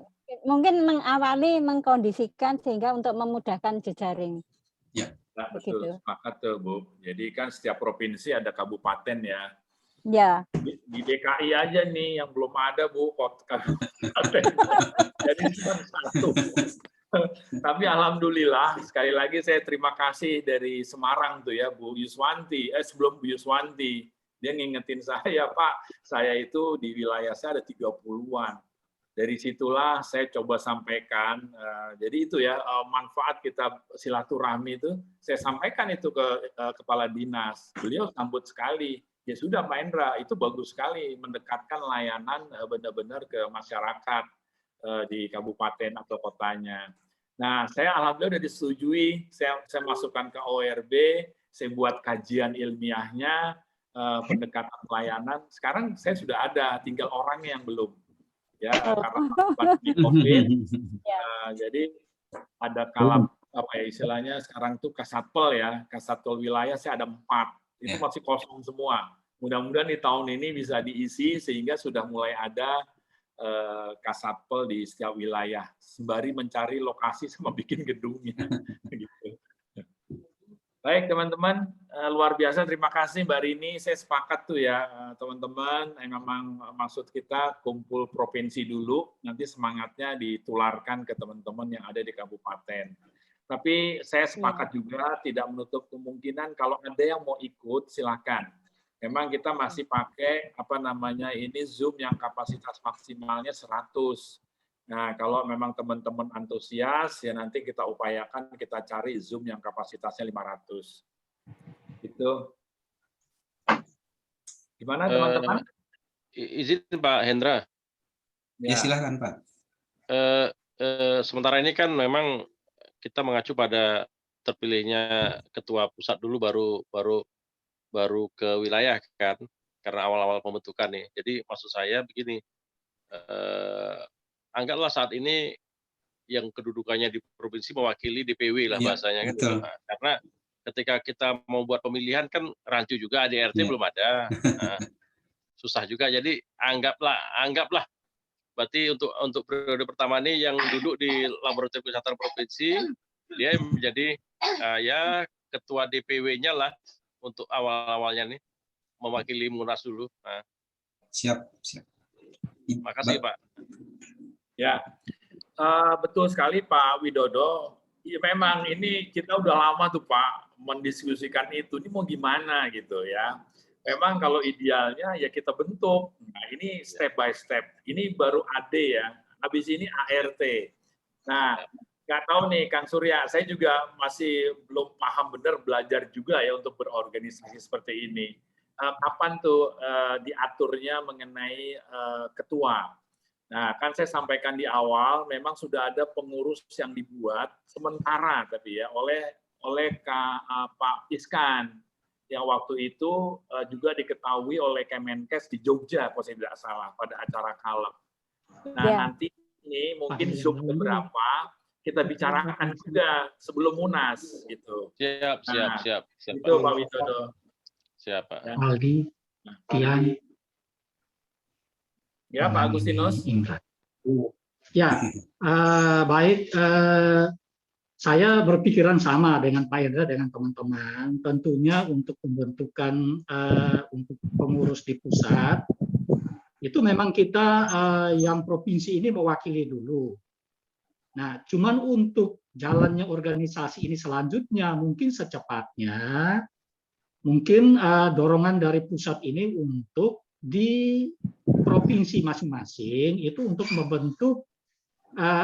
Mungkin mengawali mengkondisikan sehingga untuk memudahkan jejaring. Ya, betul. Sepakat tuh Bu. Jadi kan setiap provinsi ada kabupaten ya. Ya. Di DKI aja nih yang belum ada Bu kabupaten. Jadi cuma satu. Tapi alhamdulillah sekali lagi saya terima kasih dari Semarang tuh ya Bu Yuswanti. Sebelum Bu Yuswanti dia ngingetin saya, Pak, saya itu di wilayah saya ada 30-an. Dari situlah saya coba sampaikan. Jadi itu ya manfaat kita silaturahmi itu saya sampaikan itu ke kepala dinas. Beliau sambut sekali. Ya sudah Pak Endra, itu bagus sekali mendekatkan layanan benar-benar ke masyarakat di kabupaten atau kotanya. Nah, saya alhamdulillah sudah disetujui. Saya masukkan ke ORB, saya buat kajian ilmiahnya, pendekatan pelayanan. Sekarang saya sudah ada, tinggal orangnya yang belum. Ya, karena pandemi COVID, jadi ada apa ya istilahnya sekarang tuh Kasatpol ya, Kasatpol wilayah saya ada 4, itu masih kosong semua. Mudah-mudahan di tahun ini bisa diisi sehingga sudah mulai ada Kasatpol di setiap wilayah, sembari mencari lokasi sama bikin gedungnya. Gitu. Baik teman-teman, luar biasa terima kasih Mbak Rini, saya sepakat tuh ya teman-teman, memang maksud kita kumpul provinsi dulu, nanti semangatnya ditularkan ke teman-teman yang ada di kabupaten. Tapi saya sepakat juga tidak menutup kemungkinan kalau ada yang mau ikut silakan. Memang kita masih pakai ini Zoom yang kapasitas maksimalnya 100. Nah, kalau memang teman-teman antusias, ya nanti kita upayakan kita cari Zoom yang kapasitasnya 500. Gitu. Gimana teman-teman? Izin Pak Hendra. Ya, silakan Pak. Sementara ini kan memang kita mengacu pada terpilihnya ketua pusat dulu baru ke wilayah kan, karena awal-awal pembentukan nih. Jadi maksud saya begini, anggaplah saat ini yang kedudukannya di provinsi mewakili DPW lah bahasanya kan. Nah, karena ketika kita mau buat pemilihan kan rancu juga, ADRT belum ada, nah, susah juga. Jadi anggaplah berarti untuk periode pertama ini yang duduk di Laboratorium Kesehatan Provinsi dia menjadi ya ketua DPW-nya lah untuk awal-awalnya nih mewakili Munas dulu. Nah. Siap. Makasih Pak. Ya, betul sekali Pak Widodo. Ya, memang ini kita udah lama tuh Pak mendiskusikan itu. Ini mau gimana gitu ya. memang kalau idealnya ya kita bentuk. Nah, ini step by step. Ini baru AD ya. Habis ini ART. Nah, nggak tahu nih Kang Surya, saya juga masih belum paham benar, belajar juga ya untuk berorganisasi seperti ini. Kapan tuh diaturnya mengenai ketua? Nah, kan saya sampaikan di awal, memang sudah ada pengurus yang dibuat sementara tapi ya oleh Pak Iskan yang waktu itu juga diketahui oleh Kemenkes di Jogja, kalau saya tidak salah, pada acara Kaleb. Nah, nanti ini mungkin Zoom beberapa kita bicarakan juga sebelum Munas gitu. Siap. Itu Pak Widodo. Siap, Pak. Aldi, Tian. Ya, Pak Agustinus. Ya, baik. Saya berpikiran sama dengan Pak Indra, dengan teman-teman. Tentunya untuk pembentukan untuk pengurus di pusat, itu memang kita yang provinsi ini mewakili dulu. Nah, cuman untuk jalannya organisasi ini selanjutnya, mungkin secepatnya, mungkin dorongan dari pusat ini untuk di provinsi masing-masing itu untuk membentuk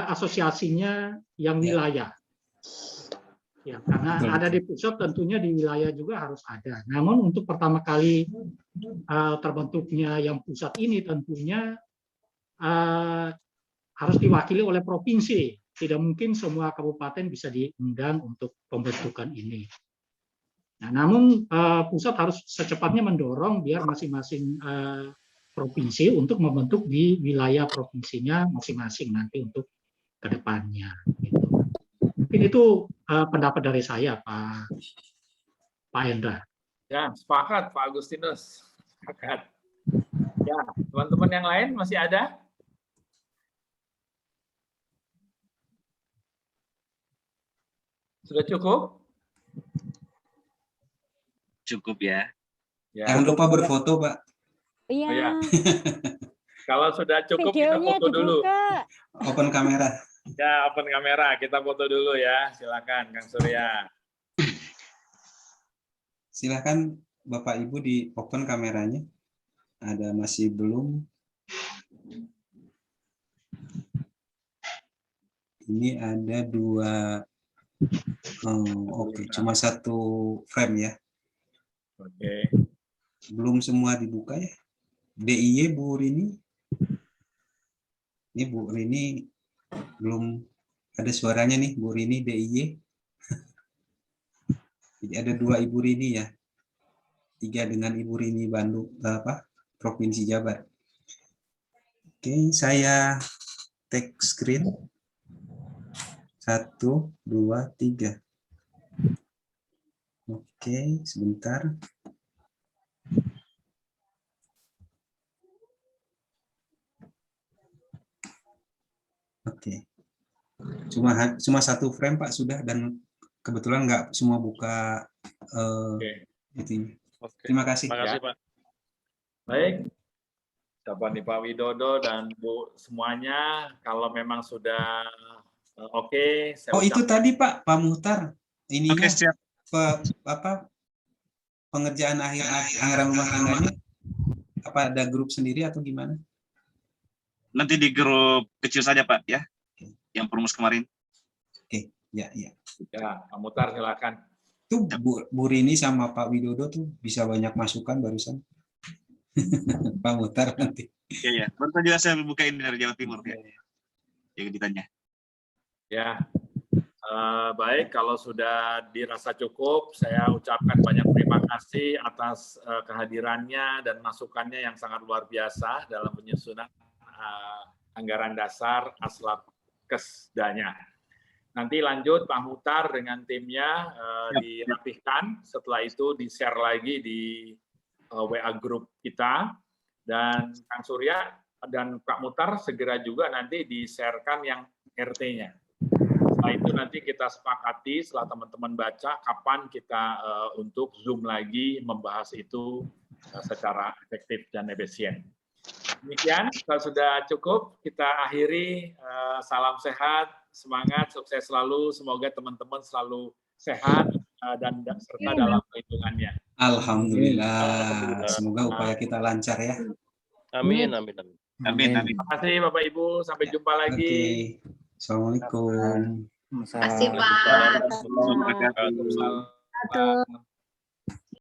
asosiasinya yang wilayah. Ya, karena ada di pusat, tentunya di wilayah juga harus ada. Namun untuk pertama kali terbentuknya yang pusat ini tentunya harus diwakili oleh provinsi. Tidak mungkin semua kabupaten bisa diundang untuk pembentukan ini. Nah, namun pusat harus secepatnya mendorong biar masing-masing provinsi untuk membentuk di wilayah provinsinya masing-masing nanti untuk ke depannya. Gitu. Mungkin itu pendapat dari saya, Pak Hendra. Ya, sepakat Pak Agustinus. Sepakat. Ya, teman-teman yang lain masih ada? Sudah cukup? Cukup ya. Jangan lupa berfoto, Pak. Iya. Oh, ya. Kalau sudah cukup, kita Videonya foto dulu. Open kamera. Ya, open kamera. Kita foto dulu ya. Silakan, Kang Surya. Silakan Bapak Ibu di open kameranya. Ada masih belum? Ini ada dua. Oke, cuma satu frame ya. Oke. Belum semua dibuka ya. DIY Bu Rini. Ini Bu Rini belum ada suaranya nih, Bu Rini DIY. Jadi ada dua Ibu Rini ya. 3 dengan Ibu Rini Bandung, Provinsi Jabar. Oke, saya take screen. 1, 2, 3. Oke, sebentar. Oke. Cuma satu frame Pak sudah, dan kebetulan nggak semua buka itu. Terima kasih. Terima kasih, Pak. Baik. Siapa nih Pak Widodo dan Bu semuanya, kalau memang sudah oke, saya itu tadi Pak Muhtar, ininya Oke, siap. Pengerjaan anggaran rumah tangganya, apa ada grup sendiri atau gimana? Nanti di grup kecil saja Pak ya, yang perumus kemarin. Oke, ya. Ya, Pak Muhtar silakan. Tuh Bu Rini sama Pak Widodo tuh bisa banyak masukan barusan. Pak Muhtar nanti. Iya. Baru saja saya buka ini dari Jawa Timur ya. Yang ditanya. Ya, baik. Kalau sudah dirasa cukup, saya ucapkan banyak terima kasih atas kehadirannya dan masukannya yang sangat luar biasa dalam penyusunan anggaran dasar Aslabkesdanya. Nanti lanjut Pak Muhtar dengan timnya dirapihkan. Setelah itu di-share lagi di WA grup kita. Dan Kang Surya dan Pak Muhtar segera juga nanti di-sharekan yang RT-nya. Setelah itu nanti kita sepakati setelah teman-teman baca kapan kita untuk Zoom lagi membahas itu secara efektif dan efisien. Demikian, kalau sudah cukup, kita akhiri. Salam sehat, semangat, sukses selalu. Semoga teman-teman selalu sehat dan serta dalam perhitungannya. Alhamdulillah. Semoga upaya kita lancar ya. Amin, amin, amin. Amin, amin. Terima kasih Bapak Ibu, sampai jumpa lagi. Oke. Assalamualaikum. Terima kasih Pak. Waalaikumsalam. Wabarakatuh.